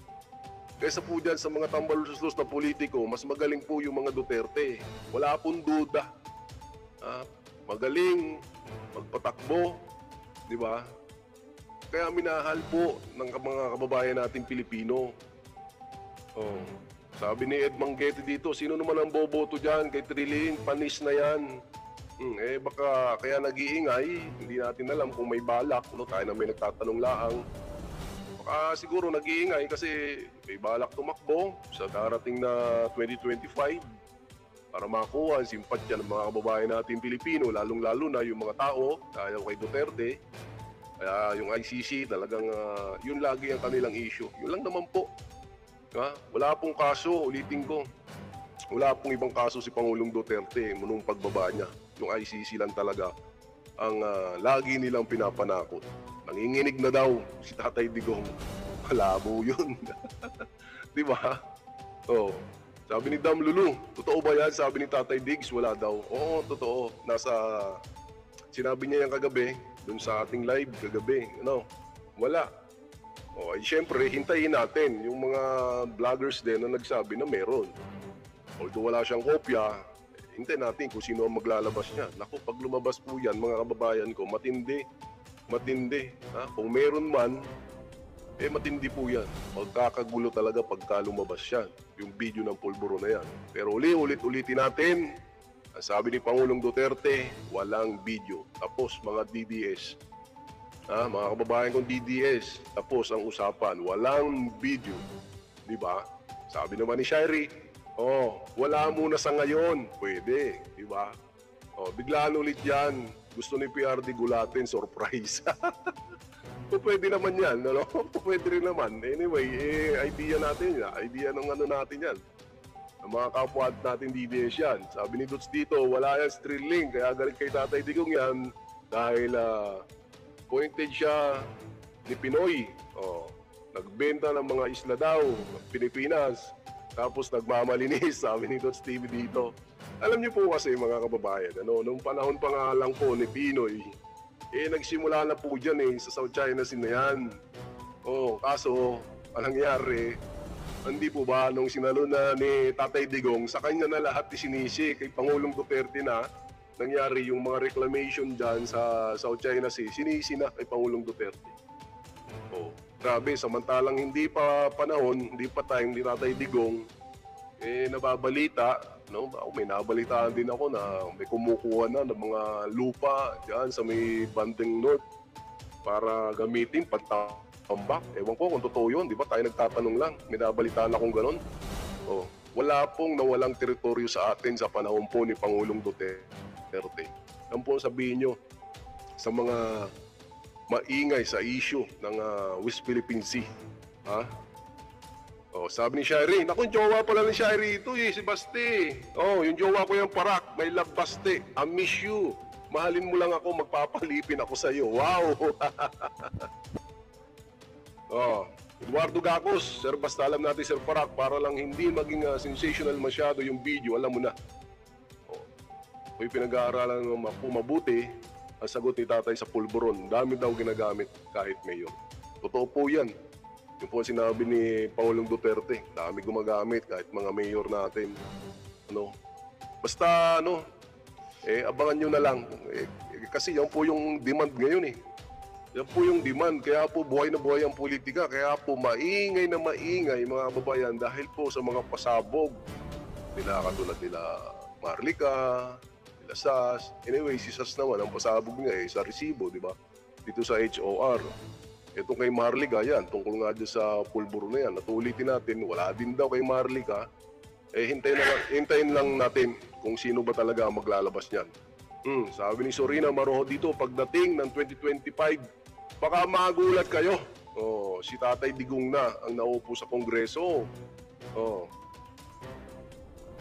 Kaysa po dyan sa mga tambaluslos na politiko, mas magaling po yung mga Duterte. Wala pong duda. Magaling, magpatakbo, di ba? Kaya minahal po ng mga kababayan nating Pilipino. Sabi ni Ed Manggete dito, sino naman ang boboto dyan? Kay Trilling, panis na yan. Baka kaya nag-iingay, hindi natin alam kung may balak. Tayo na may nagtatanong laang. Baka siguro nag-iingay kasi may balak tumakbo sa darating na 2025 para makuha ang simpatya ng mga kababayan natin Pilipino, lalong-lalo na yung mga tao, ayaw kay Duterte. Kaya yung ICC talagang yun lagi ang kanilang issue. Yun lang naman po. Wala pong kaso, ulitin ko. Wala pong ibang kaso si Pangulong Duterte nung pagbaba niya. Yung ICC lang talaga ang lagi nilang pinapanakot. Nanginginig na daw si Tatay Digong. Malabo yun. Di ba? Sabi ni Dam Lulu, totoo ba yan? Sabi ni Tatay Diggs, wala daw. Oo, totoo. Sinabi niya yan kagabi, dun sa ating live kagabi. Wala. Siyempre, hintayin natin yung mga vloggers din na nagsabi na meron. Although wala siyang kopya, hintayin natin kung sino ang maglalabas niya. Naku, pag lumabas po yan, mga kababayan ko, matindi. Kung meron man, matindi po yan. Magkakagulo talaga pagka lumabas yan. Yung video ng pulburo na yan. Pero ulitin natin. Sabi ni Pangulong Duterte, walang video. Tapos mga DDS. Mga kababayan kong DDS. Tapos ang usapan, walang video. Diba? Sabi naman ni Shirey, wala muna sa ngayon. Pwede. Diba? Biglaan ulit yan. Gusto ni PRD gulatin, surprise. Pwede naman yan, Pwede rin naman. Anyway, idea natin yan. Idea ng natin yan. Ang mga kapwa natin DDS yan. Sabi ni Dutz dito, wala yan Trilling. Kaya galit kay Tatay Digong yan. Dahil pointed siya ni Pinoy. Nagbenta ng mga isla daw, Pilipinas. Tapos nagmamalinis, sabi ni Dutz TV dito. Alam niyo po kasi mga kababayan, nung panahon pa nga lang po ni Pinoy, nagsimula na po dyan sa South China Sea na yan. Kaso, ang nangyari, hindi po ba nung sinalo na ni Tatay Digong, sa kanya na lahat isinisi kay Pangulong Duterte na nangyari yung mga reclamation dyan sa South China Sea, sinisi na kay Pangulong Duterte. Grabe, samantalang hindi pa panahon, hindi pa time ni Tatay Digong, nababalita, may nabalitaan din ako na may kumukuha na ng mga lupa dyan sa may bandeng north para gamitin pagtambak. Ewan ko kung totoo yun, di ba? Tayo nagtatanong lang, may nabalitaan akong ganon. Wala pong nawalang teritoryo sa atin sa panahon po ni Pangulong Duterte. Yan po sabihin nyo sa mga maingay sa issue ng West Philippine Sea. Sabi ni Shirey, naku, yung jowa pala ni Shirey ito si Basti. Yung jowa ko yung Parak, may love Basti. I miss you. Mahalin mo lang ako, magpapalipin ako sa iyo. Wow! Eduardo Gacos, Sir, basta alam natin Sir Parak, para lang hindi maging sensational masyado yung video, alam mo na. Kung pinag-aaralan ng mabuti, ang sagot ni Tatay sa pulburon, dami daw ginagamit kahit mayor. Totoo po yan. Yung po sinabi ni Pangulong Duterte, dami gumagamit kahit mga mayor natin. Basta ano, abangan nyo na lang. Kasi yan po yung demand ngayon eh. Yan po yung demand. Kaya po buhay na buhay ang politika. Kaya po maingay na maingay mga kababayan dahil po sa mga pasabog nila katulad nila Marlica, nila SAS. Anyway, si SAS naman, ang pasabog niya sa resibo, di ba? Dito sa HOR. Itong kay Marlica, yan, tungkol nga dyan sa pulburo na yan. Natulitin natin, wala din daw kay Marlica. Hintayin lang natin kung sino ba talaga ang maglalabas niyan. Sabi ni Sorina Maroho dito, pagdating ng 2025, baka magulat kayo. Si Tatay Digong na ang naupo sa Kongreso.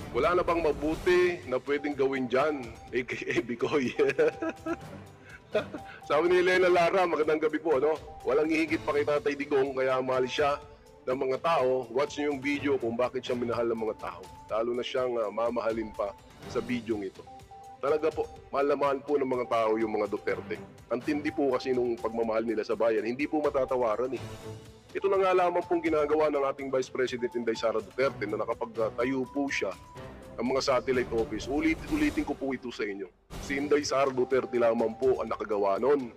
Wala na bang mabuti na pwedeng gawin dyan? AKA Bicoy. Sabi ni Elena Lara, magandang gabi po. Walang hihigit pa kay Tatay Digong, kaya mahal siya ng mga tao. Watch niyo yung video kung bakit siya minahal ng mga tao. Lalo na siyang mamahalin pa sa video ito. Talaga po, mahal na mahal po ng mga tao yung mga Duterte. Ang tindi po kasi nung pagmamahal nila sa bayan, hindi po matatawaran eh. Ito na nga lamang pong ginagawa ng ating Vice President Inday Sara Duterte na nakapagtayo po siya ng mga satellite office. Ulitin ko po ito sa inyo. Si Inday Sara Duterte lamang po ang nakagawa nun.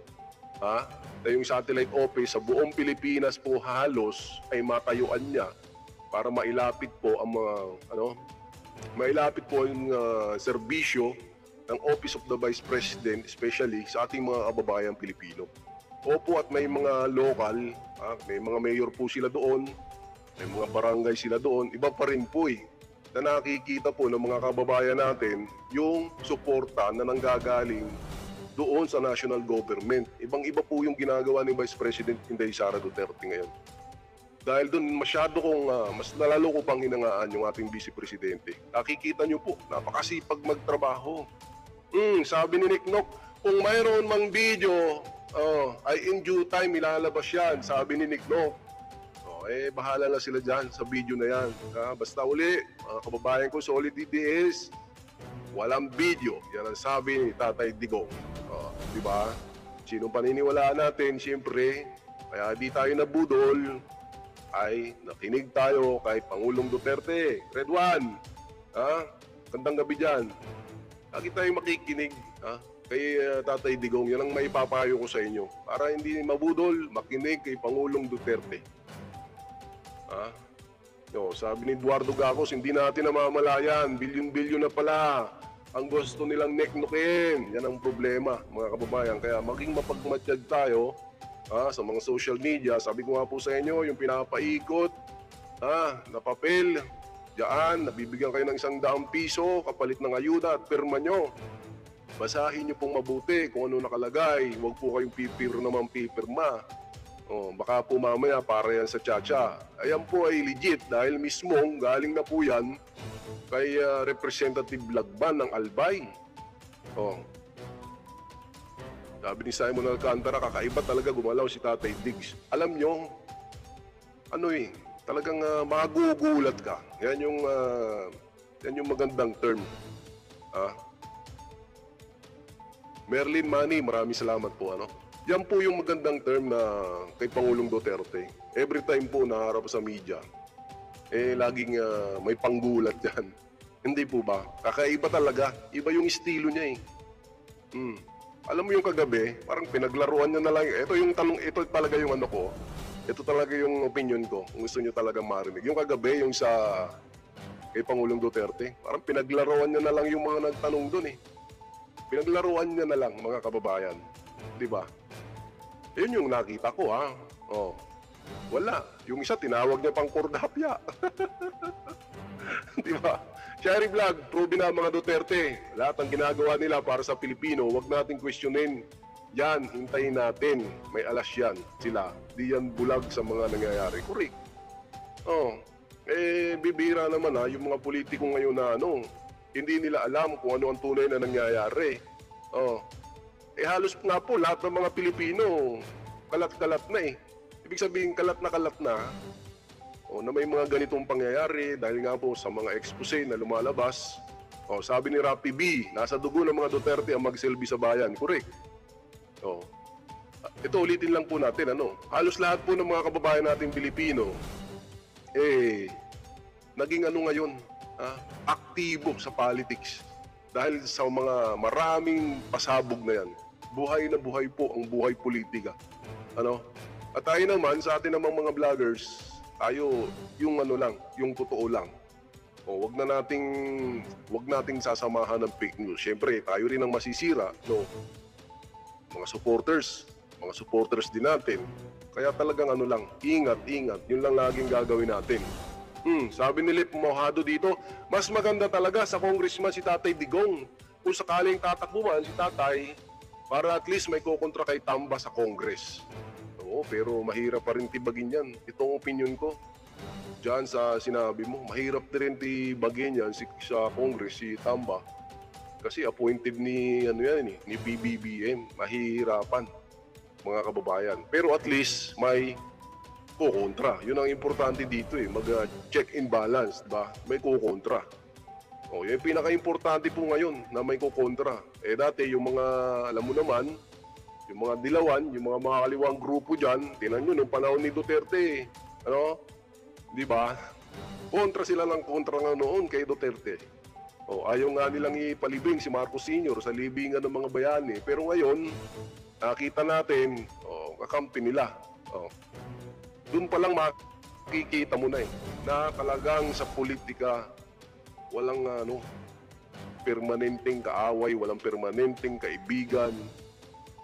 Na yung satellite office sa buong Pilipinas po halos ay matayuan niya para mailapit po ang mga mailapit po yung serbisyo ng Office of the Vice President, especially sa ating mga kababayang Pilipino. Opo, at may mga local, may mga mayor po sila doon, may mga barangay sila doon, iba pa rin po na nakikita po ng mga kababayan natin yung suporta na nanggagaling doon sa national government. Ibang-iba po yung ginagawa ni Vice President Inday Sara Duterte ngayon. Dahil doon mas nalalo ko pang hinangaan yung ating Vice Presidente. Nakikita nyo po, napakasipag magtrabaho. Sabi ni Nick Nock, kung mayroon mang video, ay in due time ilalabas yan, sabi ni Nick Nock. Bahala na sila dyan sa video na yan. Basta uli, mga kababayan ko, solid DDS, walang video. Yan ang sabi ni Tatay Digong. Diba? Sinong paniniwalaan natin, siyempre, kaya di tayo nabudol, ay nakinig tayo kay Pangulong Duterte. Red One, gandang gabi dyan. Lagi tayo makikinig kay Tatay Digong. Yan ang maipapayo ko sa inyo. Para hindi mabudol, makinig kay Pangulong Duterte. Sabi ni Eduardo Gacos, hindi natin namamalayan. Bilyon-bilyon na pala ang gusto nilang neknokin. Yan ang problema, mga kababayan. Kaya maging mapagmatyag tayo sa mga social media. Sabi ko nga po sa inyo, yung pinapaikot na papel, diyan, nabibigyan kayo ng 100 piso kapalit ng ayuda at pirma nyo. Basahin nyo pong mabuti kung ano nakalagay. Huwag po kayong pipirma. Baka po mamaya para yan sa tsa-tsa. Ayan po ay legit dahil mismong galing na po yan kay Representative Lagban ng Albay. Sabi ni Simon Alcantara, kakaiba talaga gumalaw si Tatay Diggs. Alam nyo, talagang magugulat ka. Yan yung magandang term. Merlin Manny, maraming salamat po. Yan po yung magandang term na kay Pangulong Duterte. Every time po naharap sa media, laging may panggulat yan. Hindi po ba? Kakaiba talaga. Iba yung estilo niya Alam mo yung kagabi, parang pinaglaruan niya na lang. Ito yung tanong, ito talaga yung ko. Ito talaga yung opinion ko. Kung gusto niyo talaga marinig. Yung kagabi, yung sa kay Pangulong Duterte, parang pinaglaruan niya na lang yung mga nagtanong doon Pinaglaruan niya na lang, mga kababayan. Di ba? Yun yung nakita ko Wala. Yung isa, tinawag niya pang kordapya. Di ba? Sherry Vlog, prove na mga Duterte. Lahat ng ginagawa nila para sa Pilipino, wag nating questionin. Yan, hintayin natin. May alas yan sila. Di yan bulag sa mga nangyayari. Correct. Bibira naman yung mga politiko ngayon na hindi nila alam kung ano ang tunay na nangyayari. Halos nga po lahat ng mga Pilipino kalat-kalat na Ibig sabihin kalat na na may mga ganitong pangyayari dahil nga po sa mga expose na lumalabas. Sabi ni Rapi B, nasa dugo ng mga Duterte ang magsilbi sa bayan. Correct. Ito ulitin lang po natin halos lahat po ng mga kababayan nating Pilipino naging ngayon aktibo sa politics. Dahil sa mga maraming pasabog na yan, buhay na buhay po ang buhay politika. Ano? At tayo naman, sa atin namang mga vloggers, tayo yung ano lang, yung totoo lang. O, wag nating sasamahan ng fake news. Siyempre, tayo rin ang masisira, no? Mga supporters din natin. Kaya talagang ano lang, ingat. Yun lang laging gagawin natin. Sabi ni Lip Mojado dito, mas maganda talaga sa congressman si Tatay Digong. Kung sakaling tatakbuhan si Tatay, para at least may kukontra kay Tamba sa Congress. Oo, pero mahirap pa rin tibagin yan. Itong opinion ko, dyan sa sinabi mo, mahirap din tibagin yan sa Congress si Tamba. Kasi appointed ni PBBM, mahihirapan mga kababayan. Pero at least may kukontra. Yun ang importante dito mag-check and balance, diba? May kukontra. O, yung pinaka-importante po ngayon na may kukontra. Dati yung mga, alam mo naman, yung mga dilawan, yung mga makakaliwang grupo dyan, tinan nyo, nung panahon ni Duterte, di ba? Kontra sila ng kontra nga noon kay Duterte. O, ayaw nga nilang ipalibing si Marcos Sr. sa libingan ng mga bayani. Pero ngayon, nakita natin, kakampi nila. Doon pa lang makikita mo na na talagang sa politika walang permanenteng kaaway, walang permanenteng kaibigan.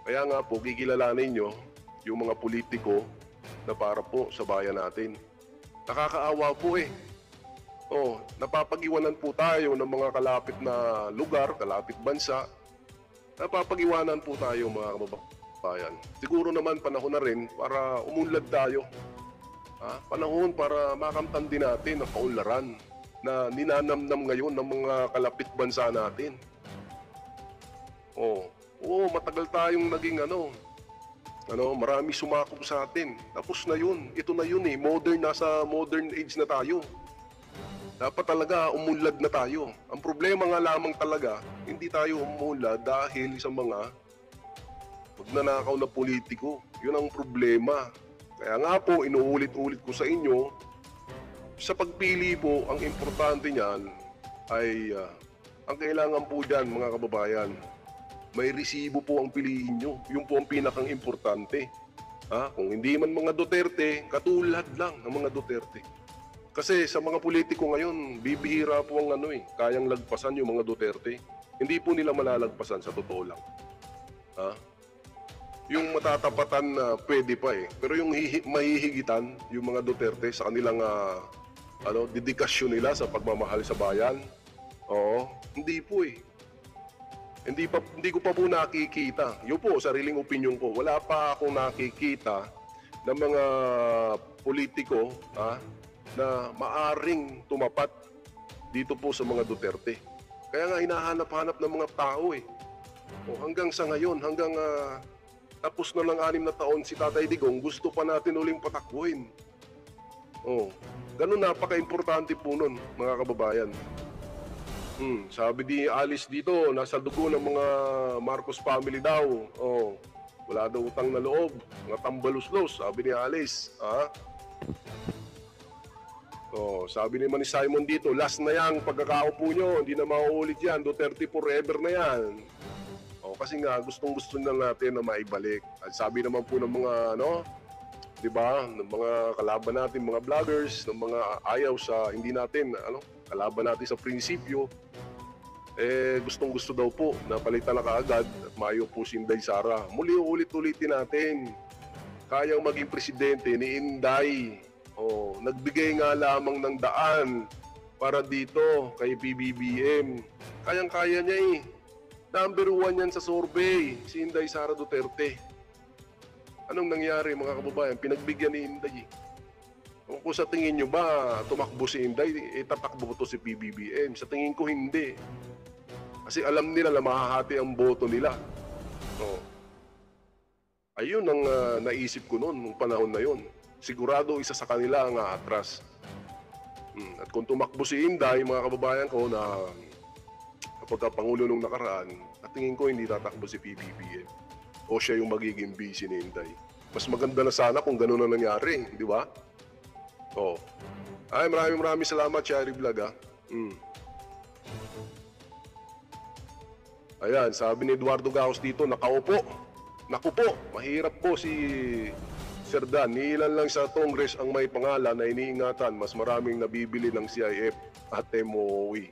Kaya nga po, kikilalanin nyo yung mga politiko na para po sa bayan natin. Nakakaawa po napapag-iwanan po tayo ng mga kalapit na lugar, kalapit bansa. Napapag-iwanan po tayo mga kababayan. Siguro naman panahon na rin para umunlad tayo. Panahon para makamtan din natin ang kaunlaran na ninanamnam ngayon ng mga kalapit bansa natin. Matagal tayong naging marami sumakop sa atin. Tapos na yun. Ito na yun nasa modern age na tayo. Dapat talaga umunlad na tayo. Ang problema nga lamang talaga, hindi tayo umunlad dahil sa mga magnanakaw na politiko. Yun ang problema. Kaya nga po, inuulit-ulit ko sa inyo, sa pagpili po, ang importante niyan ay, ang kailangan po dyan mga kababayan, may resibo po ang piliin nyo. Yun po ang pinakang importante. Kung hindi man mga Duterte, katulad lang ng mga Duterte. Kasi sa mga politiko ngayon, bibihira po ang kayang lagpasan yung mga Duterte. Hindi po nila malalagpasan sa totoo lang. Yung matatapatan na pwede pa Pero yung mahihigitan, yung mga Duterte sa kanilang dedikasyon nila sa pagmamahal sa bayan, hindi po Hindi ko pa po nakikita. Yun po, sariling opinion ko. Wala pa akong nakikita ng mga politiko na maaring tumapat dito po sa mga Duterte. Kaya nga hinahanap-hanap ng mga tao hanggang sa ngayon, hanggang tapos na lang 6 na taon si Tatay Digong, gusto pa natin uling patakbuhin. Ganun napaka-importante po nun, mga kababayan. Sabi ni Alice dito, nasa dugo ng mga Marcos family daw. Wala daw utang na loob, mga tambaluslos, sabi ni Alice. Sabi naman ni Simon dito, last na yan, pagkakaupo nyo, hindi na mauulit yan, Duterte forever na yan. Kasi nga, gustong-gusto na natin na maibalik. At sabi naman po ng mga, di ba, ng mga kalaban natin, mga vloggers, ng mga ayaw sa, hindi natin, kalaban natin sa prinsipyo, gustong-gusto daw po na palitan na kaagad at maayo po si Inday Sara. Muli ulit-ulitin natin, kayang maging presidente ni Inday. Nagbigay nga lamang ng daan para dito kay PBBM. Kayang-kaya niya Number 1 yan sa survey, si Inday Sara Duterte. Anong nangyari mga kababayan? Pinagbigyan ni Inday. Kung sa tingin nyo ba tumakbo si Inday, tatakbo to si PBBM? Sa tingin ko hindi. Kasi alam nila na mahahati ang boto nila. Ayun ang naisip ko noon, nung panahon na yun. Sigurado isa sa kanila ang atras. At kung tumakbo si Inday, mga kababayan ko, na pagkapangulo nung nakaraan, at tingin ko hindi tatakbo si PBBM. O siya yung magiging busy ni Inday. Mas maganda na sana kung gano'n na nangyari, di ba? Maraming salamat, Cherry Vlog. Ayan, sabi ni Eduardo Gaos dito, nakaupo. Naku po, mahirap po si Sir Dan. Ilan lang sa Congress ang may pangalan na iniingatan, mas maraming nabibili ng CIF at MOE.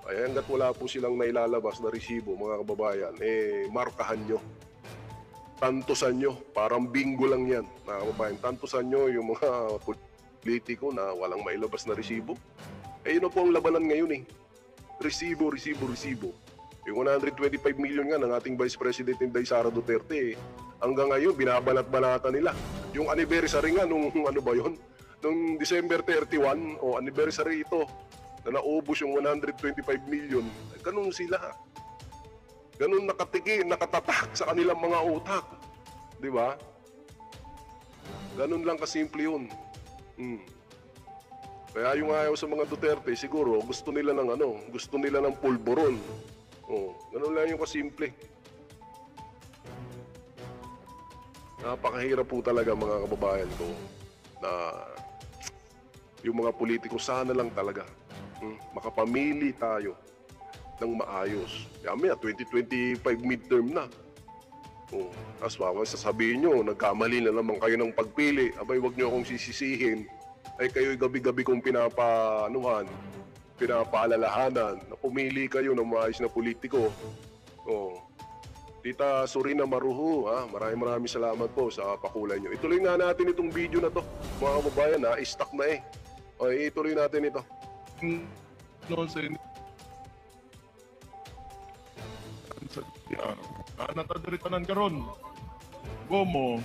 Ay hanggat wala po silang nailalabas na resibo, mga kababayan, markahan nyo. Tantusan nyo. Parang bingo lang yan, mga kababayan. Tantusan nyo yung mga politiko na walang mailabas na resibo. Yun na po ang labanan ngayon eh. Resibo, resibo, resibo. Yung 125 million nga ng ating Vice President Inday Sara Duterte, hanggang ngayon binabanat-banatan nila. Yung anniversary nga nung ano ba yun? Nung December 31 o anniversary ito na naubos yung 125 million. Ganun sila. Ganun nakatatak sa kanilang mga utak. Di ba? Ganun lang kasimple yun. Kaya yung ayaw sa mga Duterte, siguro gusto nila ng pulburon. Ganun lang yung kasimple. Napakahirap po talaga mga kababayan ko na yung mga politiko sana lang talaga makapamili tayo ng maayos. Yamaya, 2025 midterm na. Tapos sasabihin nyo, nagkamali na naman kayo ng pagpili. Abay, wag nyo akong sisisihin. Ay kayo'y gabi-gabi kong pinapaalalahanan na pumili kayo ng maayos na politiko. Tita Sorina Maruho, maraming salamat po sa pakulay nyo. Ituloy nga natin itong video na to, mga kababayan, stuck na eh. Ituloy natin ito. Natadritanan karon. Gomo,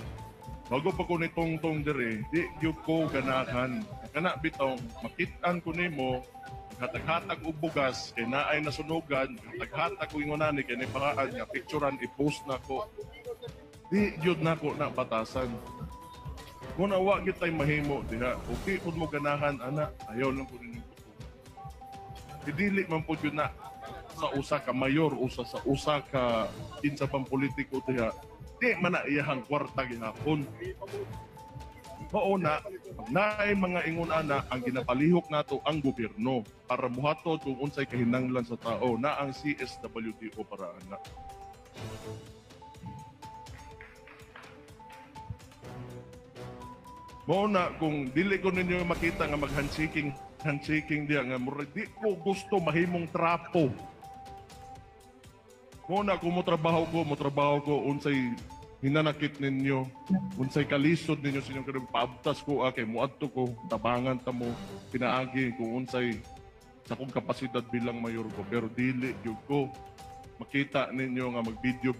bago pa ko nitong dire, di gyud ko ganahan. Kana bitaw, makitaan ko nimo, hatag-hatag og bugas kay naay nasunugan, hatag-hatag ko ingonani kay ni paraan nga picturean i-post nako. Di gyud nako na batasan. Muna wa gyud tay mahimo diha. Okay pud mo ganahan ana, ayaw lang ko ninyo. Dili man pud yun na sa usa ka mayor o sa usa ka kinsa pang politiko diha. Di man na iyahang kwarta gihapon. Mauna, naay mga ingon ana ang ginapalihok nato ang gobyerno para muhatod kung unsay kahinanglan sa tao na ang CSWDO para ana. Mauna, kung dili ko ninyo makita nga handshaking diya nga di ko gusto mahimong trapo. Mauna, kung motrabaho ko unsay hinanakit ninyo, unsay kalisod ninyo sa inyong kanang paabtas ko, kay muadto ko, tabangan ta mo, pinaagi kung unsay sa kong kapasidad bilang mayor ko. Pero dili yung ko makita ninyo nga mag-video,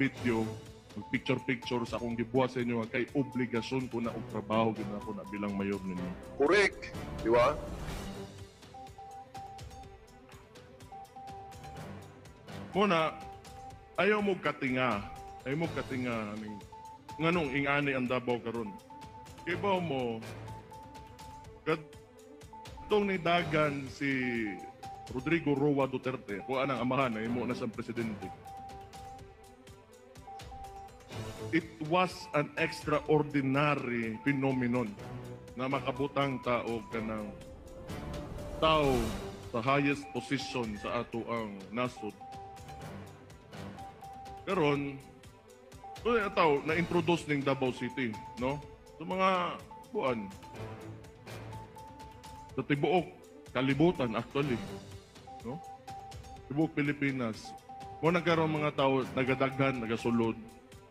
mag-picture sa akong gibuhat sa inyo nga kay obligasyon ko na og trabaho gina ko na bilang mayor ninyo. Correct, di ba? Muna, ayaw mo katinga aning nganong ingani ang Davao karon. Kibaw mo kadtong ni dagan si Rodrigo Roa Duterte, kung anang amahan na imo na sa presidente. It was an extraordinary phenomenon na makabutang tao kanang tao sa highest position sa ato ang nasod. Karon, tao na-introduce ning Davao City, no? Sa mga buwan. Sa tibuok kalibutan actually, no? Tibuok Pilipinas. Mo nagkaroon mga tao nagadaghan, nagasulod.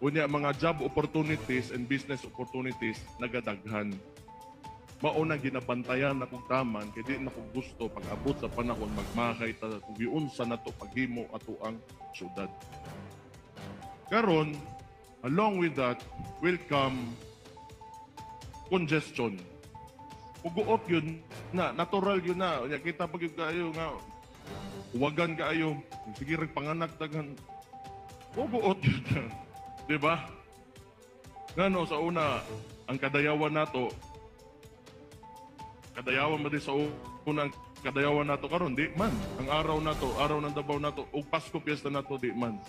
Unya mga job opportunities and business opportunities nagadaghan. Mauna ginabantayan akong taman kay di na ko gusto pag-abot sa panahon magmahay ta kung giunsa nato paghimo ato ang syudad. Karon, along with that will come congestion. Uguot yun na, natural yun na. Kita pag yung kayo nga, huwagan kayo, sige rin panganak tagan. Uguot yun na. Diba? Ngano sa una, ang kadayawan nato, kadayawan ba din sa unang kadayawan nato karon di man. Ang araw nato, araw ng Davao nato, o Pasko Fiesta nato di man.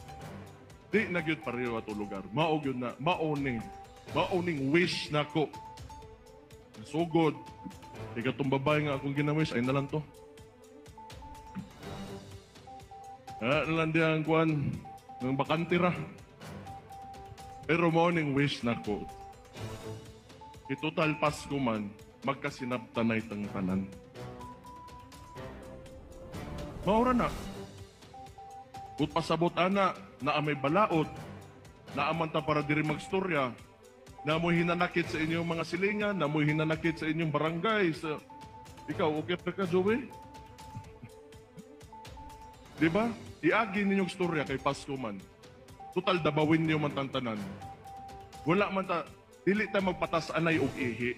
Di na gyud pareho ato lugar. Mao gyud na, maoning wish nako. So good. Ikatong babae nga akong ginawish ay nalang to. Nalang di ang kuan ng bakantira. Pero morning wish na ko. Total Pasko man, magkasinabtanay tang tanan. Maura na. Kung pasabot ana, na may balaod, na amanta para diri magstorya, na mo'y hinanakit sa inyong mga silingan, na mo'y hinanakit sa inyong barangay. Ikaw, okay ka, Joey? Diba? Iagi ninyong storya kay Pasko man. Total, dabawin niyo man tantanan. Wala man ta, dili ta magpatas-anay og ihi.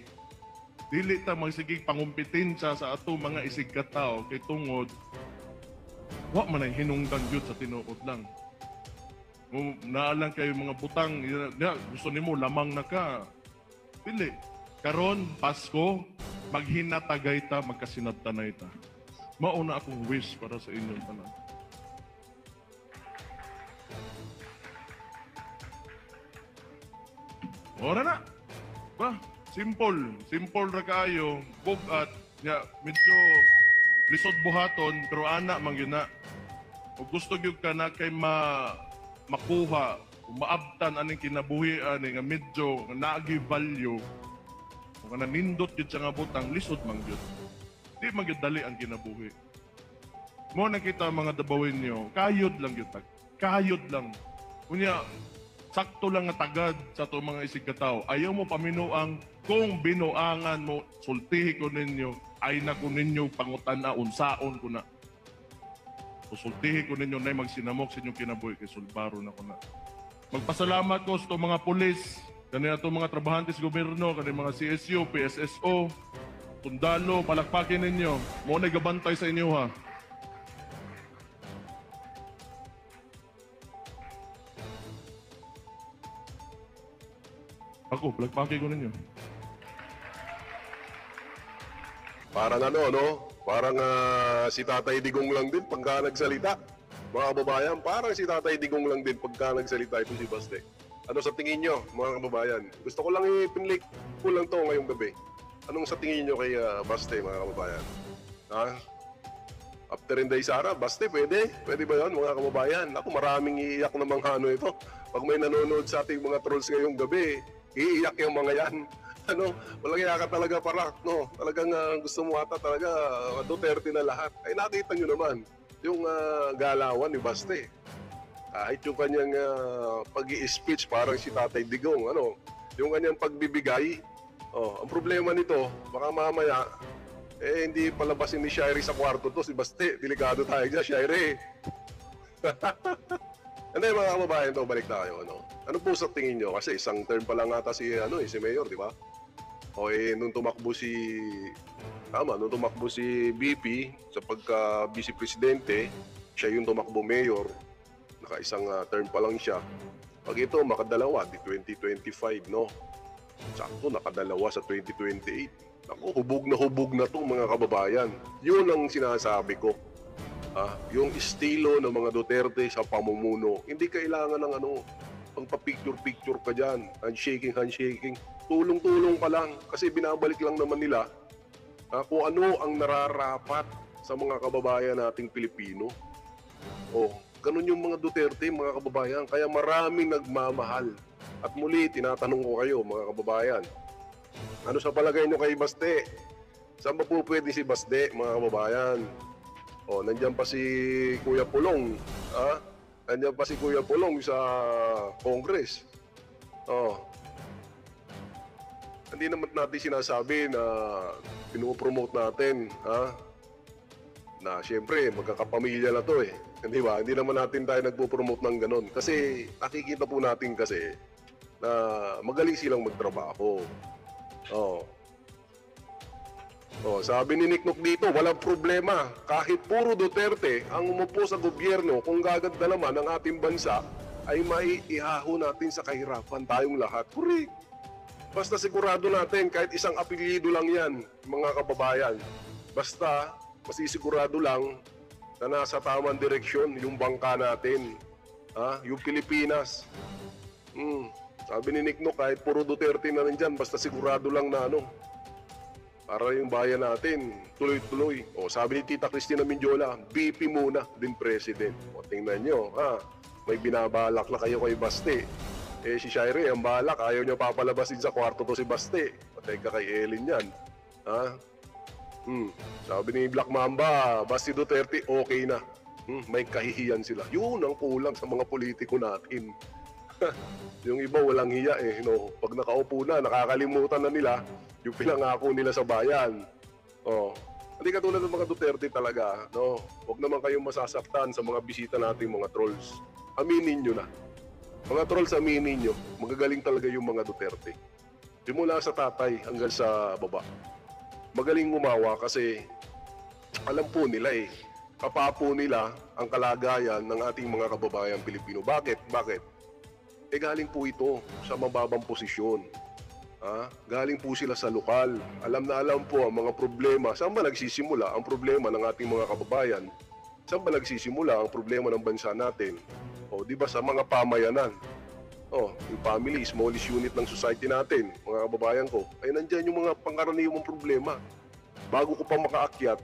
Dili ta magsigig pangumpitensya sa ato mga isig katao kay tungod wa man ay hinungdan gyud sa tinuod lang. Naalang kayo mga butang, gusto nimo lamang na ka. Dili. Karon Pasko, maghinatagay ta, magkasinabtanay ta. Mauna akong wish para sa inyong tanan. Ora na. Ba, simple ra kaayo, bugat, medyo lisod buhaton, pero ana man yun na. O gusto gyud ka na kay makuha, maabtan aning kinabuhi ani nga medyo naagi value. Kung nindot gyud sa nga butang, lisod man gyud. Di man gyud dali ang kinabuhi. Mo nakita mga dabawin nyo, kayod lang gyud tag. Kayod lang. Kunya, sakto lang nga tagad sa ito mga isig katao. Ayaw mo paminuang kung binuangan mo, sultihi ko ninyo, ay na ko ninyo pangutan na, unsaon ko na. Sultihi ko ninyo na magsinamok sa inyong kinabuhi kay sulbaro na ko na. Magpasalamat ko sa mga pulis, kanina itong mga trabahantes gobyerno, kanina mga CSU, PSSO, sundalo, palakpakin ninyo. Mo na gabantay sa inyo ha. Ako, palakpakin ko ninyo. Parang Parang si Tatay Digong lang din pagka nagsalita. Mga kababayan, parang si Tatay Digong lang din pagka nagsalita ito si Baste. Ano sa tingin nyo, mga kababayan? Gusto ko lang ipinlik ko lang to ngayong gabi. Anong sa tingin nyo kay Baste, mga kababayan? Ha? After Inday Sara, Baste, pwede? Pwede ba yun, mga kababayan? Ako, maraming iiyak na mga ito. Pag may nanonood sa ating mga trolls ngayong gabi, iiyak yung mga yan. Walang iya ka talaga parak, no? Talagang gusto mo ata talaga Duterte na lahat. Ay nakita nyo naman, yung galawan ni Baste. Kahit yung kanyang pag-i-speech parang si Tatay Digong, yung kanyang pagbibigay. Ang problema nito, baka mamaya, hindi palabasin ni Shirey sa kwarto to, si Baste. Delikado tayo dyan, Shirey. Hindi, mga kababayan, balik tayo. Ano po sa tingin nyo? Kasi isang term pa lang ata si Mayor, di ba? Nung tumakbo si BP sa pagka-vice presidente, siya yung tumakbo mayor, naka-isang term pa lang siya. Pag ito, makadalawa, di 2025, no? Sakto, nakadalawa sa 2028. Ako, hubog na itong mga kababayan. Yun ang sinasabi ko. Yung estilo ng mga Duterte sa pamumuno, hindi kailangan ng pagpa-picture-picture ka dyan, handshaking. Tulong-tulong ka lang kasi binabalik lang naman nila kung ano ang nararapat sa mga kababayan nating Pilipino. Ganun yung mga Duterte, mga kababayan. Kaya maraming nagmamahal. At muli, tinatanong ko kayo, mga kababayan, ano sa palagay nyo kay Baste? Saan ba po pwede si Baste, mga kababayan? Nandiyan pa si Kuya Pulong. Nandiyan pa si Kuya Pulong sa Congress. Hindi naman natin sinasabi na pinopromote natin, na siyempre magkakapamilya na to Di ba? Hindi naman natin tayo nagpo-promote ng ganon. Kasi nakikita po natin kasi na magaling silang magtrabaho. Sabi ni Nick Nock dito, walang problema. Kahit puro Duterte ang umupo sa gobyerno, kung gaganda naman ang ating bansa, ay maiihaho natin sa kahirapan tayong lahat. Correct. Basta sigurado natin, kahit isang apelyido lang yan, mga kababayan. Basta, masisigurado lang na nasa tamang direksyon yung bangka natin. Yung Pilipinas. Sabi ni Nick Nock, kahit puro Duterte na nandyan, basta sigurado lang na para yung bayan natin, tuloy-tuloy. Sabi ni Tita Cristina Mindiola, BP muna, din President. Tingnan nyo, may binabalak na kayo kay Baste. Eh si Shire, ang balak, ayaw niya papalabasin sa kwarto to si Baste. Patay ka kay Ellen yan. Ha? Sabi ni Black Mamba, Basti Duterte, okay na. May kahihiyan sila. Yun ang kulang sa mga politiko natin. Yung iba walang hiya eh. No? Pag nakaupo na, nakakalimutan na nila yung pinangako nila sa bayan. Oh. Hindi katulad ng mga Duterte talaga. No? Huwag naman kayong masasaktan sa mga bisita nating mga trolls. Aminin nyo na. Mga trolls, aminin nyo. Magagaling talaga yung mga Duterte. Simula sa tatay hanggang sa baba. Magaling gumawa kasi alam po nila eh. Kapapo nila ang kalagayan ng ating mga kababayan Pilipino. Bakit? Bakit? Eh galing po ito sa mababang posisyon. Galing po sila sa lokal. Alam na alam po ang mga problema. Saan ba nagsisimula ang problema ng ating mga kababayan? Saan ba nagsisimula ang problema ng bansa natin? O, di ba sa mga pamayanan? O, yung family, smallest unit ng society natin, mga kababayan ko. Ay nandyan yung mga pangkaraniwang problema. Bago ko pa makaakyat,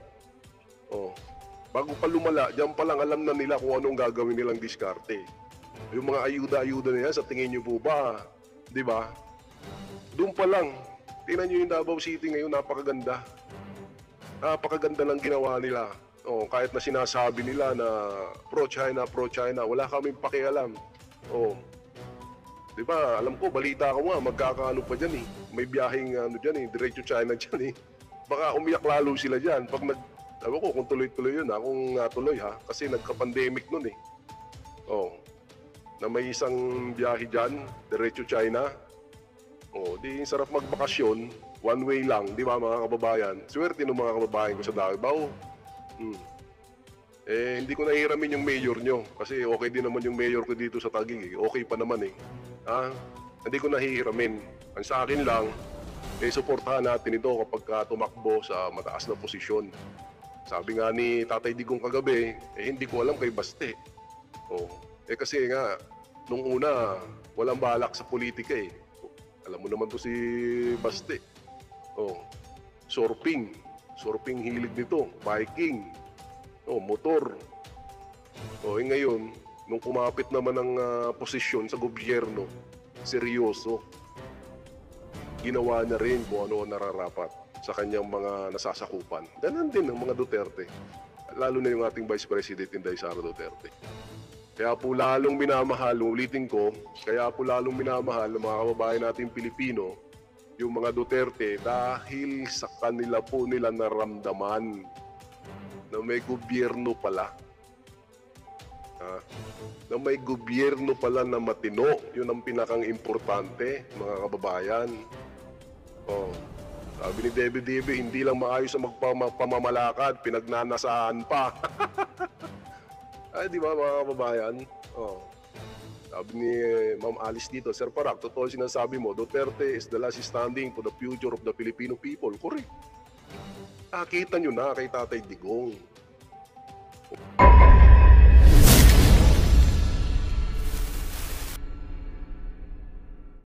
bago pa lumala, diyan pa lang alam na nila kung anong gagawin nilang diskarte. Yung mga ayuda-ayuda na yan, sa tingin nyo po ba, di ba? Doon pa lang, tingnan nyo yung Davao City ngayon, napakaganda. Napakaganda ng ginawa nila. Kahit na sinasabi nila na pro-China, wala kaming pakialam. Di ba, alam ko, balita ko nga, magkakaano pa dyan eh. May biyaheng diretso China dyan eh. Baka umiyak lalo sila dyan. Pag alam ko kung tuloy-tuloy yun kung natuloy kasi nagka-pandemic nun eh. Na may isang biyahe dyan, diretso China. Di sarap magbakasyon, one way lang, di ba mga kababayan? Swerte ng mga kababayan ko sa Davao. Hindi ko nahihiramin yung mayor nyo kasi okay din naman yung mayor ko dito sa Taguig eh. Okay pa naman eh. Hindi ko nahihiramin. Ang sa akin lang, suportahan natin ito kapag tumakbo sa mataas na posisyon. Sabi nga ni Tatay Digong kagabi, hindi ko alam kay Baste. Kasi nga, nung una, walang balak sa politika eh. Alam mo naman to si Baste. Surfing hilig nito, biking, motor. Ngayon, nung kumapit naman ang posisyon sa gobyerno, seryoso. Ginawa niya rin kung ano nararapat sa kanyang mga nasasakupan. Ganon din ang mga Duterte. Lalo na yung ating Vice President Inday Sara Duterte. Kaya po lalong minamahal, ulitin ko, kaya po lalong minamahal ng mga kababayan nating Pilipino, yung mga Duterte dahil sa kanila po nila naramdaman na may gobyerno pala. Na may gobyerno pala na matino. Yun ang pinakang importante, mga kababayan. Sabi ni Debe, hindi lang maayos ang magpamamalakad, pinagnanasaan pa. Ay, di ba mga kababayan? Sabi ni Ma'am Alice dito, Sir Parak, totoo sinasabi mo, Duterte is the last standing for the future of the Filipino people. Correct. Nakita nyo na kay Tatay Digong.